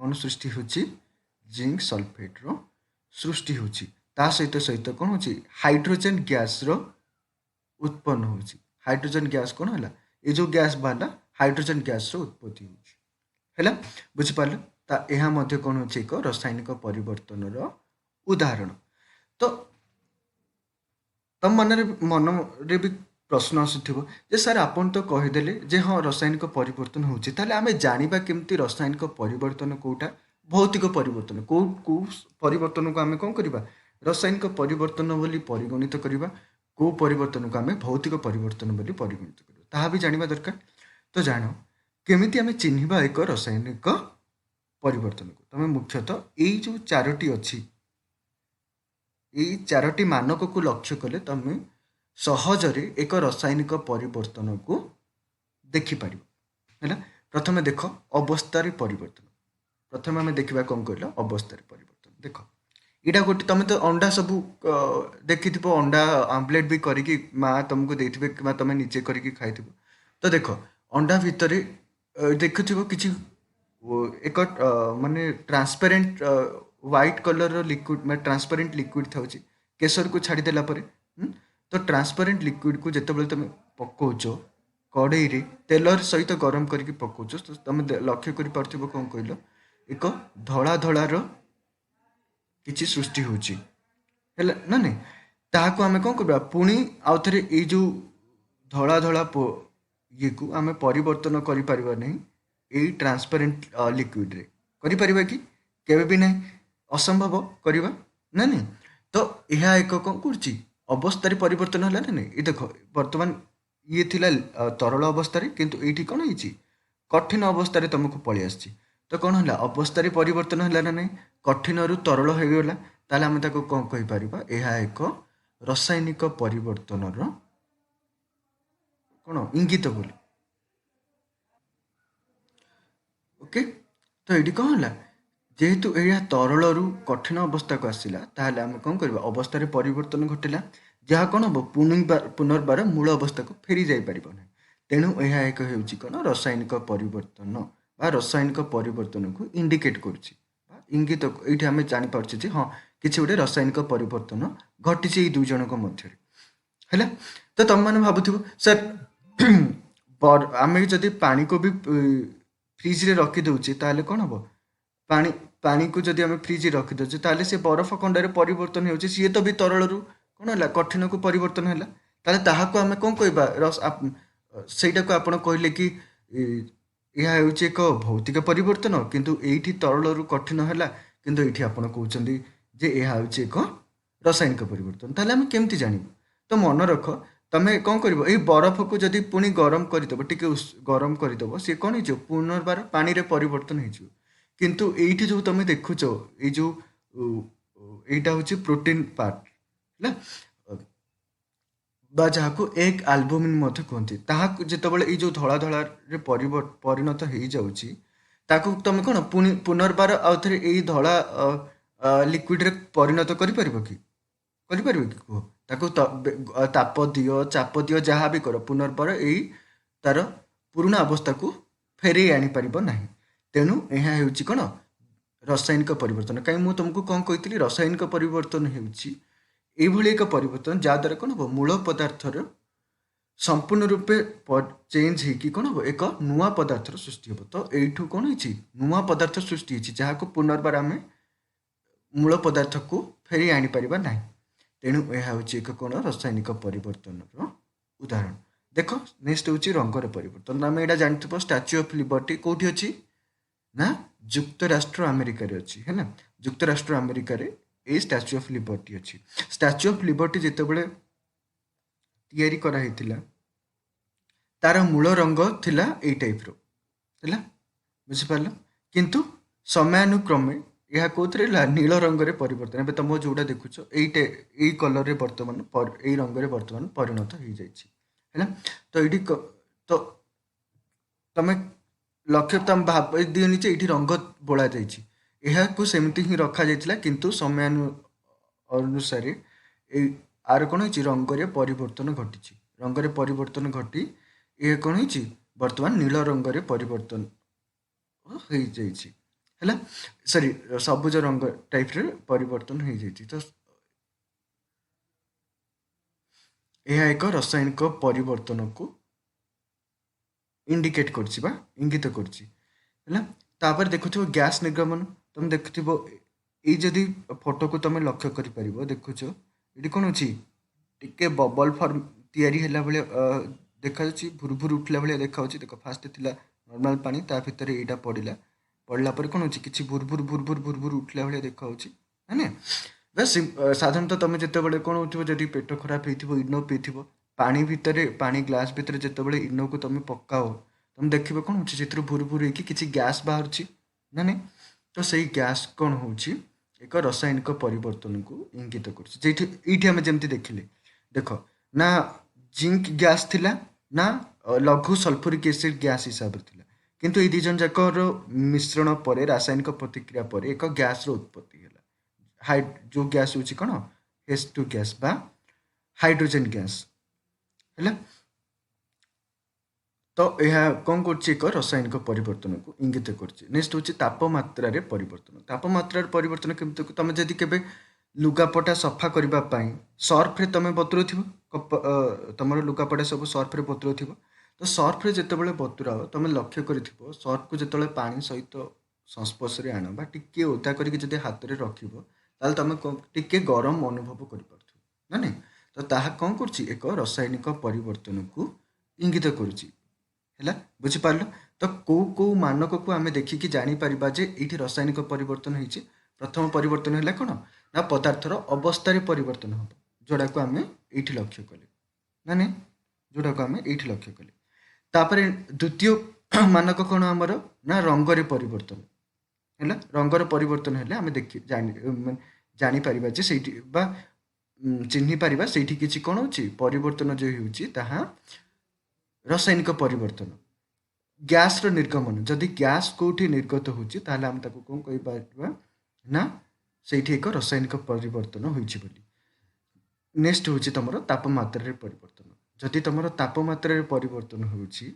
कौन सृष्टि होची जिंक सल्फेट रो सृष्टि होची ता सहित सहित कौन होची हाइड्रोजन गैस रो उत्पन्न होची हाइड्रोजन गैस कौन है ये जो गैस बाहर हाइड्रोजन गैस रो उत्पत्ति है बुझिपार यहाँ मध्य कौन हो एक रासायनिक परिवर्तन उदाहरण। तो तम मन रे भी प्रश्न आसुथिबो जे सर आपन तो कहीदेले जे हाँ रासायनिक परिवर्तन होची ताले आमे जानिबा केमती रासायनिक परिवर्तन कोटा भौतिक परिवर्तन को परिवर्तन को आमे कौन करिबा रासायनिक परिवर्तन बोली परिगणित करिबा को परिवर्तन को आमे भौतिक परिवर्तन बोली परिगणित करिबा ताहा भी जानिबा दरकार। तो जानो केमिति आमे चिन्हिबा एक रासायनिक परिवर्तन को तुम मुख्यतः यही जो चारोटी अच्छी यही चारोटी मानक को लक्ष्य कले तुम सहजरे एक रासायनिक परिवर्तन को देखिपार है। प्रथम देख अवस्था परिवर्तन प्रथम आम देखा कौन कहल अवस्था परिवर्तन देख ଏଇଟା ଗୋଟେ ତମେ ତ अंडा ସବୁ ଦେଖିଥିବ अंडा आमलेट ବି କରିକି ମା ତମକୁ ଦେଇଥିବେ କିମ୍ବା ତମେ ନିଜେ କରିକି ଖାଇଥିବ। ତ ଦେଖ अंडा ଭିତରେ ଦେଖୁଥିବ କିଛି ଏକ ମାନେ ଟ୍ରାନ୍ସପାରେଣ୍ଟ ହ୍ୱାଇଟ୍ କଲର୍ର ଲିକ୍ୱିଡ୍ ମାନେ ଟ୍ରାନ୍ସପାରେଣ୍ଟ ଲିକ୍ୱିଡ୍ ଥାଉଛି କେଶରକୁ ଛାଡ଼ିଦେଲା ପରେ। ତ ଟ୍ରାନ୍ସପାରେଣ୍ଟ ଲିକ୍ୱିଡ୍କୁ ଯେତେବେଳେ ତମେ ପକଉଛ କଡ଼େଇରେ ତେଲ ସହିତ ଗରମ କରିକି ପକଉଛ ତ ତମେ ଲକ୍ଷ୍ୟ କରିପାରୁଥିବ କ'ଣ କହିଲ ଏକ ଧଳା ଧଳାର କିଛି ସୃଷ୍ଟି ହେଉଛି ହେଲା ନା ନାଇଁ। ତାହାକୁ ଆମେ କ'ଣ କରିବା ପୁଣି ଆଉଥରେ ଏଇ ଯେଉଁ ଧଳା ଧଳା ଇଏକୁ ଆମେ ପରିବର୍ତ୍ତନ କରିପାରିବା ନାହିଁ ଏଇ ଟ୍ରାନ୍ସପାରେଣ୍ଟ ଲିକ୍ୱିଡ୍ରେ। କରିପାରିବା କି? କେବେ ବି ନାହିଁ, ଅସମ୍ଭବ କରିବା ନା ନାଇଁ। ତ ଏହା ଏକ କ'ଣ କରୁଛି ଅବସ୍ଥାରେ ପରିବର୍ତ୍ତନ ହେଲା ନା ନାଇଁ। ଏ ଦେଖ ବର୍ତ୍ତମାନ ଇଏ ଥିଲା ତରଳ ଅବସ୍ଥାରେ, କିନ୍ତୁ ଏଇଠି କ'ଣ ହେଇଛି କଠିନ ଅବସ୍ଥାରେ ତମକୁ ପଳେଇ ଆସିଛି। ତ କ'ଣ ହେଲା ଅବସ୍ଥାରେ ପରିବର୍ତ୍ତନ ହେଲା ନା ନାହିଁ, କଠିନରୁ ତରଳ ହେଇଗଲା। ତାହେଲେ ଆମେ ତାକୁ କ'ଣ କହିପାରିବା ଏହା ଏକ ରାସାୟନିକ ପରିବର୍ତ୍ତନର କ'ଣ ଇଙ୍ଗିତ ବୋଲି। ଓକେ, ତ ଏଇଠି କ'ଣ ହେଲା ଯେହେତୁ ଏହା ତରଳରୁ କଠିନ ଅବସ୍ଥାକୁ ଆସିଲା ତାହେଲେ ଆମେ କ'ଣ କରିବା ଅବସ୍ଥାରେ ପରିବର୍ତ୍ତନ ଘଟିଲା, ଯାହା କ'ଣ ହେବ ପୁନର୍ବାର ମୂଳ ଅବସ୍ଥାକୁ ଫେରି ଯାଇପାରିବ ନାହିଁ। ତେଣୁ ଏହା ଏକ ହେଉଛି କ'ଣ ରାସାୟନିକ ପରିବର୍ତ୍ତନ ବା ରାସାୟନିକ ପରିବର୍ତ୍ତନକୁ ଇଣ୍ଡିକେଟ୍ କରୁଛି ବା ଇଙ୍ଗିତ। ଏଇଠି ଆମେ ଜାଣିପାରୁଛେ ଯେ ହଁ କିଛି ଗୋଟେ ରାସାୟନିକ ପରିବର୍ତ୍ତନ ଘଟିଛି ଏଇ ଦୁଇ ଜଣଙ୍କ ମଧ୍ୟରେ ହେଲା। ତ ତମେମାନେ ଭାବୁଥିବ ସାର୍ ଆମେ ଯଦି ପାଣିକୁ ବି ଫ୍ରିଜ୍ରେ ରଖିଦେଉଛେ ତାହେଲେ କ'ଣ ହେବ ପାଣିକୁ ଯଦି ଆମେ ଫ୍ରିଜ୍ରେ ରଖିଦେଉଛେ ତାହେଲେ ସେ ବରଫ ଖଣ୍ଡରେ ପରିବର୍ତ୍ତନ ହେଉଛି, ସିଏ ତ ବି ତରଳରୁ କ'ଣ ହେଲା କଠିନକୁ ପରିବର୍ତ୍ତନ ହେଲା। ତାହେଲେ ତାହାକୁ ଆମେ କ'ଣ କହିବା ସେଇଟାକୁ ଆପଣ କହିଲେ କି ଏହା ହେଉଛି ଏକ ଭୌତିକ ପରିବର୍ତ୍ତନ, କିନ୍ତୁ ଏଇଠି ତରଳରୁ କଠିନ ହେଲା, କିନ୍ତୁ ଏଇଠି ଆପଣ କହୁଛନ୍ତି ଯେ ଏହା ହେଉଛି ଏକ ରାସାୟନିକ ପରିବର୍ତ୍ତନ। ତାହେଲେ ଆମେ କେମିତି ଜାଣିବୁ? ତ ମନେ ରଖ ତମେ କ'ଣ କରିବ ଏଇ ବରଫକୁ ଯଦି ପୁଣି ଗରମ କରିଦେବ ଟିକେ ଗରମ କରିଦେବ ସିଏ କ'ଣ ହେଇଯିବ ପୁନର୍ବାର ପାଣିରେ ପରିବର୍ତ୍ତନ ହେଇଯିବ। କିନ୍ତୁ ଏଇଠି ଯେଉଁ ତମେ ଦେଖୁଛ ଏଇ ଯେଉଁ ଏଇଟା ହେଉଛି ପ୍ରୋଟିନ୍ ପାର୍ଟ ହେଲା ବା ଯାହାକୁ ଏଗ୍ ଆଲବୁମିନ୍ ମଧ୍ୟ କୁହନ୍ତି। ତାହାକୁ ଯେତେବେଳେ ଏଇ ଯେଉଁ ଧଳା ଧଳାରେ ପରିଣତ ହେଇଯାଉଛି ତାକୁ ତମେ କ'ଣ ପୁଣି ପୁନର୍ବାର ଆଉଥରେ ଏଇ ଧଳା ଲିକ୍ୱିଡ୍ରେ ପରିଣତ କରିପାରିବ କି? କରିପାରିବ କି କୁହ? ତାକୁ ତାପ ଦିଅ ଚାପ ଦିଅ ଯାହା ବି କର ପୁନର୍ବାର ଏଇ ତାର ପୁରୁଣା ଅବସ୍ଥାକୁ ଫେରେଇ ଆଣିପାରିବ ନାହିଁ। ତେଣୁ ଏହା ହେଉଛି କ'ଣ ରାସାୟନିକ ପରିବର୍ତ୍ତନ। କାହିଁକି ମୁଁ ତୁମକୁ କ'ଣ କହିଥିଲି ରାସାୟନିକ ପରିବର୍ତ୍ତନ ହେଉଛି ଏଇଭଳି ଏକ ପରିବର୍ତ୍ତନ ଯାହାଦ୍ୱାରା କ'ଣ ହେବ ମୂଳ ପଦାର୍ଥର ସମ୍ପୂର୍ଣ୍ଣ ରୂପେ ଚେଞ୍ଜ ହେଇକି କ'ଣ ହେବ ଏକ ନୂଆ ପଦାର୍ଥର ସୃଷ୍ଟି ହେବ। ତ ଏଇଠୁ କ'ଣ ହେଇଛି ନୂଆ ପଦାର୍ଥ ସୃଷ୍ଟି ହେଇଛି ଯାହାକୁ ପୁନର୍ବାର ଆମେ ମୂଳ ପଦାର୍ଥକୁ ଫେରି ଆଣିପାରିବା ନାହିଁ। ତେଣୁ ଏହା ହେଉଛି ଏକ କ'ଣ ରାସାୟନିକ ପରିବର୍ତ୍ତନର ଉଦାହରଣ। ଦେଖ ନେକ୍ସଟ ହେଉଛି ରଙ୍ଗର ପରିବର୍ତ୍ତନ। ଆମେ ଏଇଟା ଜାଣିଥିବ ଷ୍ଟାଚ୍ୟୁ ଅଫ୍ ଲିବର୍ଟି କେଉଁଠି ଅଛି ନା ଯୁକ୍ତରାଷ୍ଟ୍ର ଆମେରିକାରେ ଅଛି ହେଲା। ଯୁକ୍ତରାଷ୍ଟ୍ର ଆମେରିକାରେ ଏଇ ଷ୍ଟାଚ୍ୟୁ ଅଫ୍ ଲିବର୍ଟି ଅଛି। ଷ୍ଟାଚ୍ୟୁ ଅଫ୍ ଲିବର୍ଟି ଯେତେବେଳେ ତିଆରି କରାହେଇଥିଲା ତାର ମୂଳ ରଙ୍ଗ ଥିଲା ଏଇ ଟାଇପ୍ର ହେଲା, ବୁଝିପାରିଲ। କିନ୍ତୁ ସମୟାନୁକ୍ରମେ ଏହା କେଉଁଥିରେ ହେଲା ନୀଳ ରଙ୍ଗରେ ପରିବର୍ତ୍ତନ। ଏବେ ତମ ଯେଉଁଟା ଦେଖୁଛ ଏଇ କଲର୍ରେ ବର୍ତ୍ତମାନ ଏଇ ରଙ୍ଗରେ ବର୍ତ୍ତମାନ ପରିଣତ ହେଇଯାଇଛି ହେଲା। ତ ଏଇଠି ତ ତମେ ଲକ୍ଷ୍ୟ ତମେ ଭାବି ଦିଅନି ଯେ ଏଇଠି ରଙ୍ଗ ବୋଳା ଯାଇଛି, ଏହାକୁ ସେମିତି ହିଁ ରଖାଯାଇଥିଲା, କିନ୍ତୁ ସମୟ ଅନୁସାରେ ଏଇ ଆର କ'ଣ ହେଇଛି ରଙ୍ଗରେ ପରିବର୍ତ୍ତନ ଘଟିଛି। ରଙ୍ଗରେ ପରିବର୍ତ୍ତନ ଘଟି ଏହା କ'ଣ ହେଇଛି ବର୍ତ୍ତମାନ ନୀଳ ରଙ୍ଗରେ ପରିବର୍ତ୍ତନ ହେଇଯାଇଛି ହେଲା। ସରି ସବୁଜ ରଙ୍ଗ ଟାଇପ୍ରେ ପରିବର୍ତ୍ତନ ହେଇଯାଇଛି। ତ ଏହା ଏକ ରାସାୟନିକ ପରିବର୍ତ୍ତନକୁ ଇଣ୍ଡିକେଟ୍ କରୁଛି ବା ଇଙ୍ଗିତ କରୁଛି ହେଲା। ତାପରେ ଦେଖୁଥିବ ଗ୍ୟାସ୍ ନିର୍ଗମନ। ତମେ ଦେଖୁଥିବ ଏଇ ଯଦି ଫଟୋକୁ ତମେ ଲକ୍ଷ୍ୟ କରିପାରିବ ଦେଖୁଛ ଏଠି କ'ଣ ଅଛି ଟିକେ ବବଲ୍ ଫର୍ମ ତିଆରି ହେଲା ଭଳିଆ ଦେଖାଯାଉଛି, ଭୁରୁଭୁରୁ ଉଠିଲା ଭଳିଆ ଦେଖାଯାଉଛି। ଦେଖ ଫାଷ୍ଟ ଥିଲା ନର୍ମାଲ ପାଣି, ତା ଭିତରେ ଏଇଟା ପଡ଼ିଲା ପରେ କ'ଣ ହେଉଛି କିଛି ଭୁରୁଭୁରୁ ଉଠିଲା ଭଳିଆ ଦେଖାଯାଉଛି ମାନେ ସାଧାରଣତଃ ତମେ ଯେତେବେଳେ କ'ଣ ହେଉଥିବ ଯଦି ପେଟ ଖରାପ ହେଇଥିବ ଇନୋ ପିଇଥିବ ପାଣି ଭିତରେ ପାଣି ଗ୍ଲାସ୍ ଭିତରେ ଯେତେବେଳେ ଇନୋକୁ ତମେ ପକାଅ ତମେ ଦେଖିବ କ'ଣ ହେଉଛି ସେଥିରୁ ଭୁରୁଭୁରୁ ହେଇକି କିଛି ଗ୍ୟାସ୍ ବାହାରୁଛି ନା ନାଇଁ। ତ ସେଇ ଗ୍ୟାସ୍ କ'ଣ ହେଉଛି ଏକ ରାସାୟନିକ ପରିବର୍ତ୍ତନକୁ ଇଙ୍ଗିତ କରୁଛି। ଏଇଠି ଆମେ ଯେମିତି ଦେଖିଲେ ଦେଖ ନା ଜିଙ୍କ ଗ୍ୟାସ୍ ଥିଲା ନା ଲଘୁ ସଲଫ୍ୟୁରିକ୍ ଏସିଡ୍ ଗ୍ୟାସ୍ ହିସାବରେ ଥିଲା, କିନ୍ତୁ ଏଇ ଦୁଇ ଜଣ ଯାକର ମିଶ୍ରଣ ପରେ ରାସାୟନିକ ପ୍ରତିକ୍ରିୟା ପରେ ଏକ ଗ୍ୟାସ୍ର ଉତ୍ପତ୍ତି ହେଲା। जो गैस हूँ कौन H2 गैस बा हाइड्रोजन गैस है। तो यह कौन कर रासायनिक परिवर्तन को इंगित कर। नेक्स्ट हूँ तापमात्रा परिवर्तन। तापमात्रा परिवर्तन केमती तुम जदि केबे लुगापटा सफा करने सर्फ तुम बतुर तुम लुगापटा सब सर्फ बतुर तो सर्फ जिते बतुराओ तुम लक्ष्य कर सर्फ को जो पानी सहित संस्पर्श आण बा टी ओदा करके हाथ में रखा तुम टी गरम अनुभव कर ना नहीं। तो ताहा कौन कर एक रासायनिक परिवर्तन को इंगित करुच्ची है। बुझिपार तो कौ मानक को आम देखिकी जापर जे ये रासायनिक परिवर्तन होती। प्रथम परिवर्तन है कौन ना पदार्थर अवस्था परिवर्तन हम जोड़ा को आम ये लक्ष्य कले ना नहीं जोड़ा को आम ये लक्ष्य कले। तापर द्वितीय मानक कौन आमर ना रंगर परिवर्तन है। रंगर परिवर्तन है आम देखी जापर जे से चिन्ह पार से किसी कौन हो परिवर्तन जो हो रासायनिक परिवर्तन गैस रो निर्गमन जदि गैस कौटी निर्गत होची ताहले हम ताको कौन कहि पारबा ना सेठी एक रासायनिक परिवर्तन होईची बोली। नेक्स्ट होची तमरो तापमात्रा रे परिवर्तन जदि तमरो तापमात्रा रे परिवर्तन होची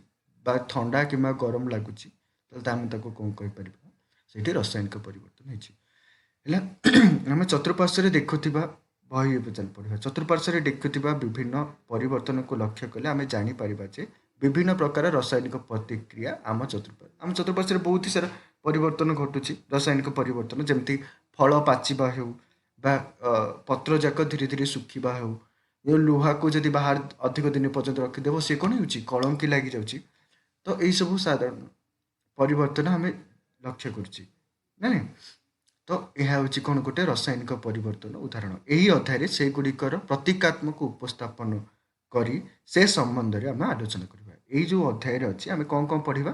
बा ठंडा किमा गरम लागुची त हम ताको कौन कहि परबा सेठी रासायनिक परिवर्तन होईची हैला। हम चतुर्पार्श्व देखुथिबा बही चल पढ़ा चतुर्पार्श्व देखुथिबा विभिन्न परिवर्तन को लक्ष्य कले आम जानी पारिबा जे विभिन्न प्रकार रासायनिक प्रतिक्रिया आम चतुर्पार्श्व बहुत ही सारा परिवर्तन घटुची। रासायनिक परिवर्तन जमती फल पाचिबा हो बा पत्र जाक धीरे धीरे सुखिबा हो लुहा को जदि बाहर अधिक दिन पर्यंत रखिदेव सी कौन हो कलंकी लगी जाऊँगी। तो यही सब साधारण परिवर्तन आम लक्ष्य करुच्ची ना। तो यह हूँ कौन गोटे रासायनिक परिवर्तन उदाहरण यही अध्याय से गुड़िकर प्रतीकात्मक उपस्थापन करी से संबंध में आम आलोचना करवा। यही जो अध्याय अच्छी आम कौन कौन पढ़ा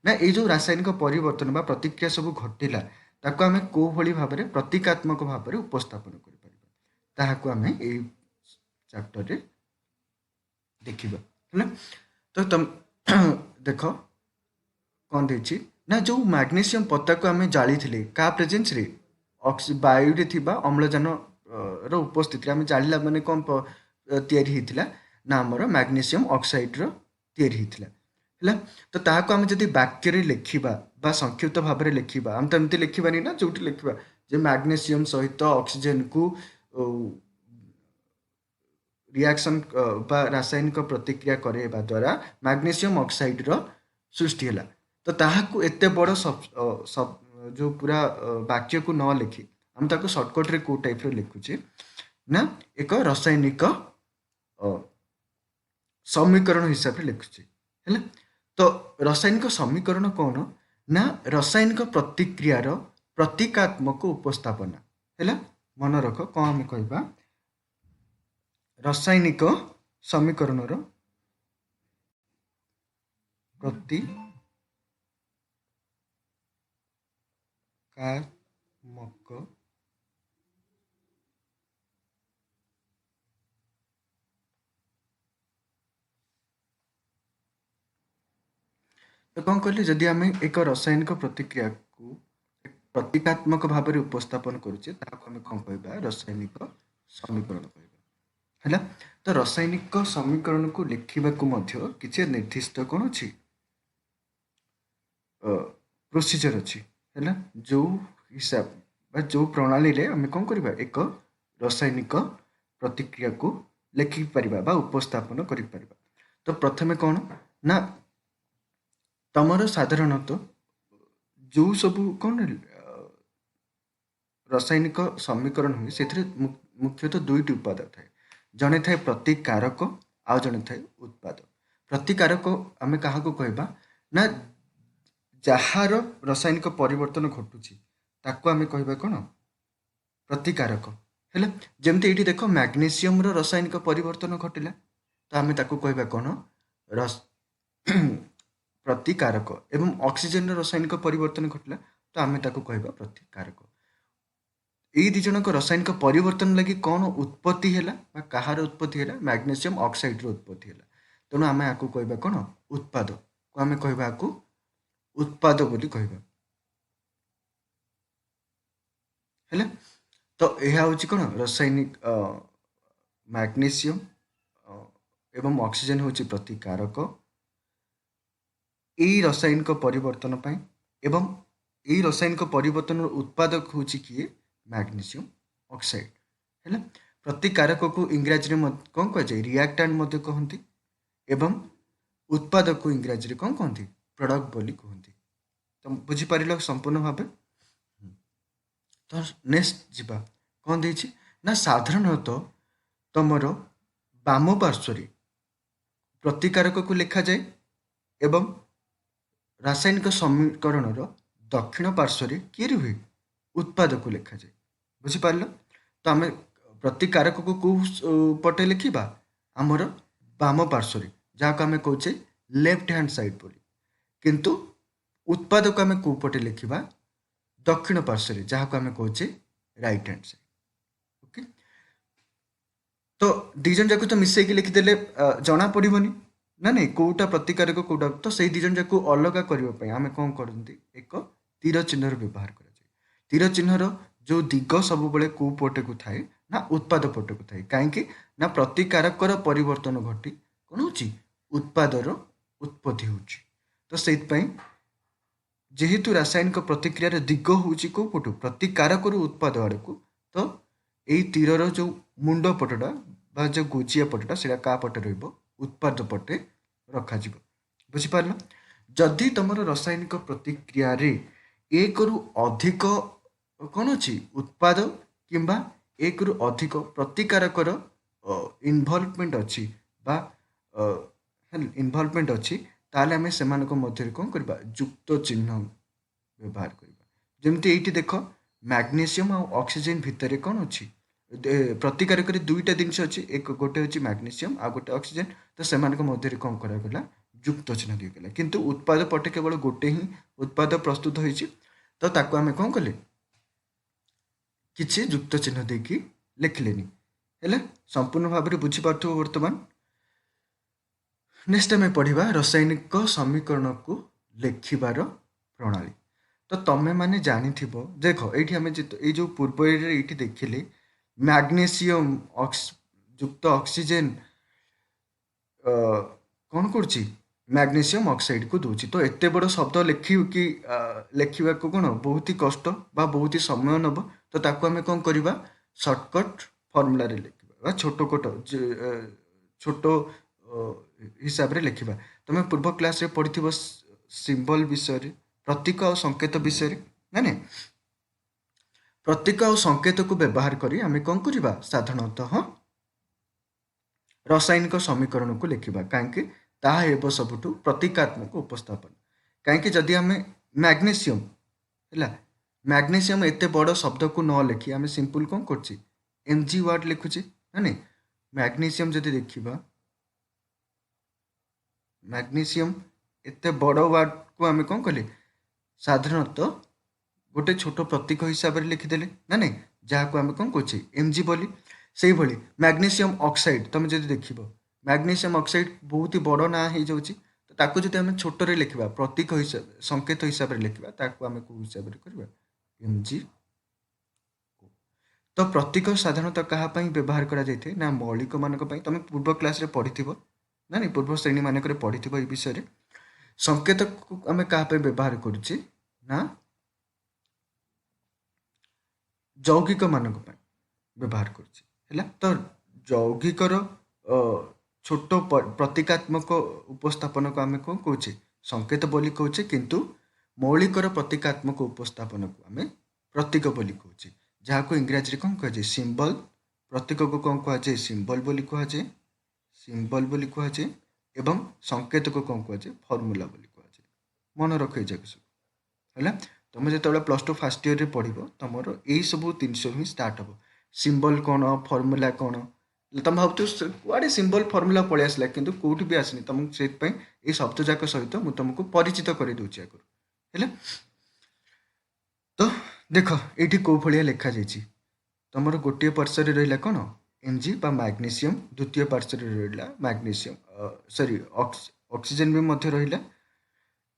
ना ये जो रासायनिक परिवर्तन बा प्रतिक्रिया सब घटिला ताको आम को भली भाव में प्रतीकात्मक भाव में उपस्थापन कर आम यही चैप्टर रे देखिबा है। तो तुम देख कौन देछि ना जो मैग्नीशियम पत्ता को आम जाली थे क्या प्रेजेंस रे वायु रे थिबा अम्लजान रो उपस्थिति आम जालिला माने कौन तैयारी होता ना आमर मैग्नीशियम ऑक्साइड रो तैयारी होता है। तो ताको आम जदि वाक्य रे लिखिबा बा संक्षिप्त भाव में लिखिबा आम तो एमती लिखिबानी ना जोटी लिखिबा जे मैग्नीशियम सहित ऑक्सीजन को रिएक्शन बा रासायनिक प्रतिक्रिया करबा द्वारा मैग्नीशियम ऑक्साइड रो सृष्टि है। तो ताहाकु एते बड़ सब जो पूरा वाक्य को न लिखि हम ताको शॉर्टकट रे को टाइप रे लिखुचे ना एक रासायनिक समीकरण हिसाब से लिखुचे है। तो रासायनिक समीकरण कौन ना रासायनिक प्रतिक्रियार प्रतीकात्मक उपस्थापना है। मन रख कौन आम कहबा रासायनिक समीकरण प्रतीकात्मक तो कौन कहली जदि आम एक रासायनिक प्रतिक्रिया को प्रतीकात्मक भाव में उपस्थापन करुचे आम कौन कहबा रासायनिक समीकरण कहबा है। तो रासायनिक समीकरण को लिखा किसी निर्दिष्ट कौन अच्छी प्रोसीजर अच्छी है जो हिसाब जो प्रणाली रे आम कौन करबा एक रासायनिक प्रतिक्रिया को लिखिपर बा उपस्थापन कर। तो प्रथमे कौन ना तमर साधारणतः जो सब कौन रासायनिक समीकरण हुए से मुख्यतः दुईटी उत्पाद थाए जड़े थाए प्रतिकारक आउ जड़े थाए उत्पाद। प्रतिकारक आम क्या कहबा ना जार रासायनिक परिवर्तन घटुची ताको आम कहबा कौन प्रतिकारक है। जमती ये देख मैग्नीशियम रासायनिक परिवर्तन घटिला तो आम ताको कहबा कौन प्रतिकारक एवं ऑक्सीजन रासायनिक परिवर्तन घटिला तो आम ताको कहबा प्रतिकारक। यही दी जन रासायनिक परिवर्तन लगी कौन उत्पत्ति है कहार उत्पत्ति है मैग्नीशियम ऑक्साइड उत्पत्ति है तेणु आम आपको कहबा कौन उत्पाद को आम कहबा आपको उत्पाद बोली कहबा है। तो यह हूँ कौन रासायनिक मैग्नीशियम एवं ऑक्सीजन हूँ प्रतिकारक यही रासायनिक परिवर्तन पाई एवं यही रासायनिक परिवर्तन उत्पादक हूँ किए मैग्नीशियम ऑक्साइड है प्रतिकारक को इंग्राजी में कौन कहुए रिएक्टेंट कहते एवं उत्पादक को इंग्राजी कौन कहते प्रोडक्ट बोली कहते तो बुझीपार संपूर्ण भाव तो नेक्स्ट जीवा कौन देछि ना साधारणतः तुमर बाम पार्श्व प्रतिकारक को लिखा जाए एवं रासायनिक समीकरण दक्षिण पार्श्व किए रुहे उत्पाद को लिखा जाए बुझीपार तो आम प्रतिकारक को कौ पटे लिखा आमर बाम पार्श्व जहाँ को आम कहे लेफ्ट हैंड साइड बोली किंतु उत्पाद को आम कौ पटे लिखा दक्षिण पार्श्व जहाँ को आम कहे राइट हैंड साइड ओके तो दिजन जाक तो मिसेक लिखिदेले जना पड़ोनी ना नहीं कौटा प्रतिकारक कौटा तो से दिजन जाक अलग करने आम कौन करते एक तीर चिन्हर व्यवहार कर तीर चिन्हर जो दिग सब बड़े कौ पटे को थाए ना उत्पाद पटे को थाए कहीं ना प्रतिकारक परिवर्तन घटी कौन हो उत्पादर उत्पत्ति हो तो से जेहेतु रासायनिक प्रतिक्रियार दिग हूँ कौ पटु प्रतिकारक उत्पाद आड़ को तो यही तीर जो मुंड पटटा बा जो गोचिया पटटा से क्या पटे उत्पाद पटे रखा बुझीपार जदि तुम रासायनिक प्रतिक्रिया एक रु अधिक कौन अच्छी उत्पाद किंबा एक रु अधिक प्रतिकारकर इनवल्वमेंट अच्छी इनवल्वमेंट अच्छी ताले आम से मध्य कौन करवा युक्त चिन्ह व्यवहार करवा जमती ये देख मैग्नीशियम और ऑक्सीजन भितर कौन अच्छी प्रतिकारक दुईटा जिनस अच्छी एक गोटे हूँ मैग्नीशियम आ गोटे ऑक्सीजन तो से मध्य कौन करागला युक्त चिन्ह दिगला किंतु उत्पाद पटे केवल गोटे ही उत्पाद प्रस्तुत होती तो ताको आम कौन कले किसी युक्त चिन्ह देकी लिखलेनी है संपूर्ण भाव में बुझीपार वर्तमान नेक्स्ट आम पढ़ा रासायनिक समीकरण को लिखिबार प्रणाली तो तमें मैंने जानी देख ये आम जो पूर्व ये देखिले मैग्नीशियम युक्त ऑक्सीजन कौन कर मैग्नीशियम ऑक्साइड को दूची तो एत बड़ शब्द लिखा कौन बहुत ही कष्ट बा बहुत ही समय नब तो ताको आम कौन करवा सर्टकट फर्मूला लिखा छोट छोट हिसाब रे लिखा तुम पूर्व क्लास रे पढ़ी सिंबल विषय प्रतीक और संकेत विषय ना नहीं प्रतीक और संकेत को व्यवहार करी आम कौन करवा साधारणतः रासायनिक समीकरण को लिखा कहीं ताहा सबुठ प्रतीकात्मक उपस्थापन कहीं जदि आम मैग्नीशियम है मैग्नीशियम एत बड़ शब्द को न लिखी आम सिंपल कौन कर एमजी वार्ड लिखुचे ना नहीं मैग्नीशियम जदि देखा मैग्नीशियम एत बड़ वार्ड को आम कौन कले साधारणतः गोटे छोट प्रतीक हिसाब से लिखिदेले ना नहीं जहाँ को आम कौन कहे एमजी बोली से भाई मैग्नीशियम ऑक्साइड तुम जब देख मैग्नीशियम ऑक्साइड बहुत ही बड़ ना हो जाऊँगी तो ताको जब आम छोटे लिखा प्रतीक हिसाब संकेत हिसाब से लिखा ताको आम कौ हिसाब से करवा एमजी तो प्रतीक साधारणतः कहाँ व्यवहार करा जाए ना मौलिक मानक तुम पूर्व क्लास रे पढ़ी ना नहीं पूर्व श्रेणी मानक पढ़ी ये विषय संकेत को आम क्या व्यवहार करुचे ना यौगिक मानक व्यवहार करुचे तो यौगिकर छोट प्रतीकात्मक उपस्थापन को आम कौन कहे संकेत बोली कहे किंतु मौलिकर प्रतीकात्मक उपस्थापन को आम प्रतीक बोली कहे जहाँ को इंग्राजी कौन कहुए सिंबल प्रतीक को कौन कहुए सिंबल बोली कहुए सिंबल बोली कहुए एवं संकेत को कौन कहुए फर्मूला बोली कहुए मन रख सब है तुम जो प्लस टू फास्ट इयर में पढ़ तुम यही सब जिनस ही स्टार्ट हम सिंबल कौन फर्मूला कौन तुम भाव कड़े सिंबल फर्मूला पलि आसला कि कौट भी आसनी तुमको से ये शब्द जाक सहित मुझे तुमको परिचित कर दूसरी आगुरी है तो देख ये कौ भाया लिखा जाइए तुम गोटे पार्श्व रहा कौन एमजी बा मैग्नीशियम द्वितीय पार्श्व रहा मैग्नीशियम सॉरी ऑक्सीजन भी मध्य रहा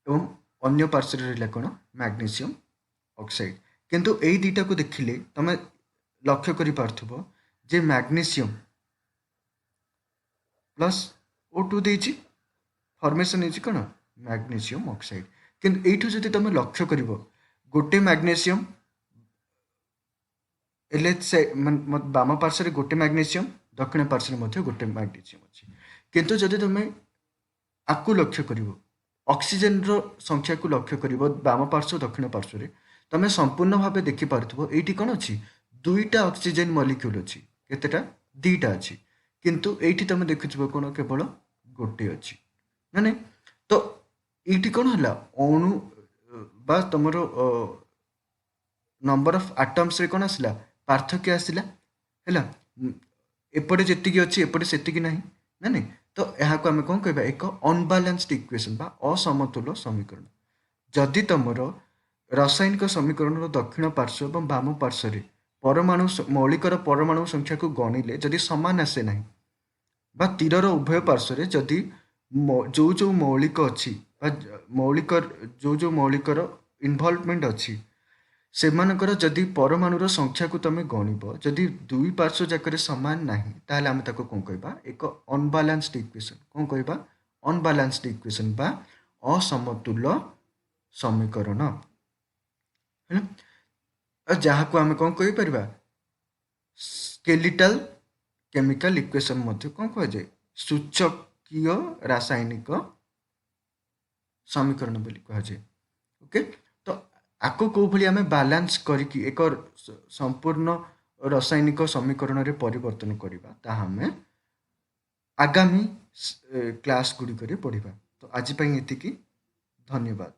एवं अन्य पार्श्व रहा कौन मैग्नीशियम ऑक्साइड किंतु यही दुईटा को देखिले तुम ଲକ୍ଷ୍ୟ କରିପାରୁଥିବ ଯେ ମ୍ୟାଗ୍ନେସିୟମ୍ ପ୍ଲସ୍ O2 ଦେଇଛି, ଫର୍ମେସନ୍ ହେଇଛି କ'ଣ ମ୍ୟାଗ୍ନେସିୟମ୍ ଅକ୍ସାଇଡ୍। କିନ୍ତୁ ଏଇଠୁ ଯଦି ତୁମେ ଲକ୍ଷ୍ୟ କରିବ ଗୋଟେ ମ୍ୟାଗ୍ନେସିୟମ୍ LH ବାମ ପାର୍ଶ୍ୱରେ ଗୋଟେ ମ୍ୟାଗ୍ନେସିୟମ୍, ଦକ୍ଷିଣ ପାର୍ଶ୍ୱରେ ମଧ୍ୟ ଗୋଟେ ମ୍ୟାଗ୍ନେସିୟମ୍ ଅଛି। କିନ୍ତୁ ଯଦି ତୁମେ ଆକୁ ଲକ୍ଷ୍ୟ କରିବ, ଅକ୍ସିଜେନ୍ର ସଂଖ୍ୟାକୁ ଲକ୍ଷ୍ୟ କରିବ ବାମ ପାର୍ଶ୍ୱ ଦକ୍ଷିଣ ପାର୍ଶ୍ୱରେ, ତୁମେ ସମ୍ପୂର୍ଣ୍ଣ ଭାବେ ଦେଖିପାରୁଥିବ ଏଇଠି କ'ଣ ଅଛି, ଦୁଇଟା ଅକ୍ସିଜେନ୍ ମଲିକ୍ୟୁଲ୍ ଅଛି। କେତେଟା? ଦୁଇଟା ଅଛି। କିନ୍ତୁ ଏଇଠି ତୁମେ ଦେଖୁଥିବ କ'ଣ କେବଳ ଗୋଟେ ଅଛି। ମାନେ ତ ଏଇଠି କ'ଣ ହେଲା, ଅଣୁ ବା ତୁମର ନମ୍ବର ଅଫ୍ ଆଟମ୍ସରେ କ'ଣ ଆସିଲା, ପାର୍ଥକ୍ୟ ଆସିଲା ହେଲା। ଏପଟେ ଯେତିକି ଅଛି ଏପଟେ ସେତିକି ନାହିଁ ନା ନାଇଁ। ତ ଏହାକୁ ଆମେ କ'ଣ କହିବା, ଏକ ଅନବାଲାନ୍ସଡ ଇକ୍ୱେସନ୍ ବା ଅସମତୁଲ ସମୀକରଣ। ଯଦି ତୁମର ରାସାୟନିକ ସମୀକରଣର ଦକ୍ଷିଣ ପାର୍ଶ୍ୱ ଏବଂ ବାମ ପାର୍ଶ୍ୱରେ ପରମାଣୁ ମୌଳିକର ପରମାଣୁ ସଂଖ୍ୟାକୁ ଗଣିଲେ ଯଦି ସମାନ ଆସେ ନାହିଁ, ବା ତୀରର ଉଭୟ ପାର୍ଶ୍ୱରେ ଯଦି ଯେଉଁ ମୌଳିକ ଅଛି ବା ଯେଉଁ ମୌଳିକର ଇନଭଲ୍ଭମେଣ୍ଟ ଅଛି ସେମାନଙ୍କର ଯଦି ପରମାଣୁର ସଂଖ୍ୟାକୁ ତୁମେ ଗଣିବ, ଯଦି ଦୁଇ ପାର୍ଶ୍ୱ ଯାକରେ ସମାନ ନାହିଁ, ତାହେଲେ ଆମେ ତାକୁ କ'ଣ କହିବା, ଏକ ଅନବାଲାନ୍ସଡ ଇକ୍ୱେସନ୍। କ'ଣ କହିବା? ଅନବାଲାନ୍ସଡ ଇକ୍ୱେସନ୍ ବା ଅସମତୁଲ ସମୀକରଣ ହେଲା। ଯାହାକୁ ଆମେ କ'ଣ କହିପାରିବା, ସ୍କେଲିଟାଲ କେମିକାଲ ଇକ୍ୱେସନ୍ ମଧ୍ୟ କ'ଣ କୁହାଯାଏ, ସୂଚକୀୟ ରାସାୟନିକ ସମୀକରଣ ବୋଲି କୁହାଯାଏ। ଓକେ, ତ ଆକୁ କେଉଁଭଳି ଆମେ ବାଲାନ୍ସ କରିକି ଏକ ସମ୍ପୂର୍ଣ୍ଣ ରାସାୟନିକ ସମୀକରଣରେ ପରିବର୍ତ୍ତନ କରିବା, ତାହା ଆମେ ଆଗାମୀ କ୍ଲାସ୍ ଗୁଡ଼ିକରେ ପଢ଼ିବା। ତ ଆଜି ପାଇଁ ଏତିକି, ଧନ୍ୟବାଦ।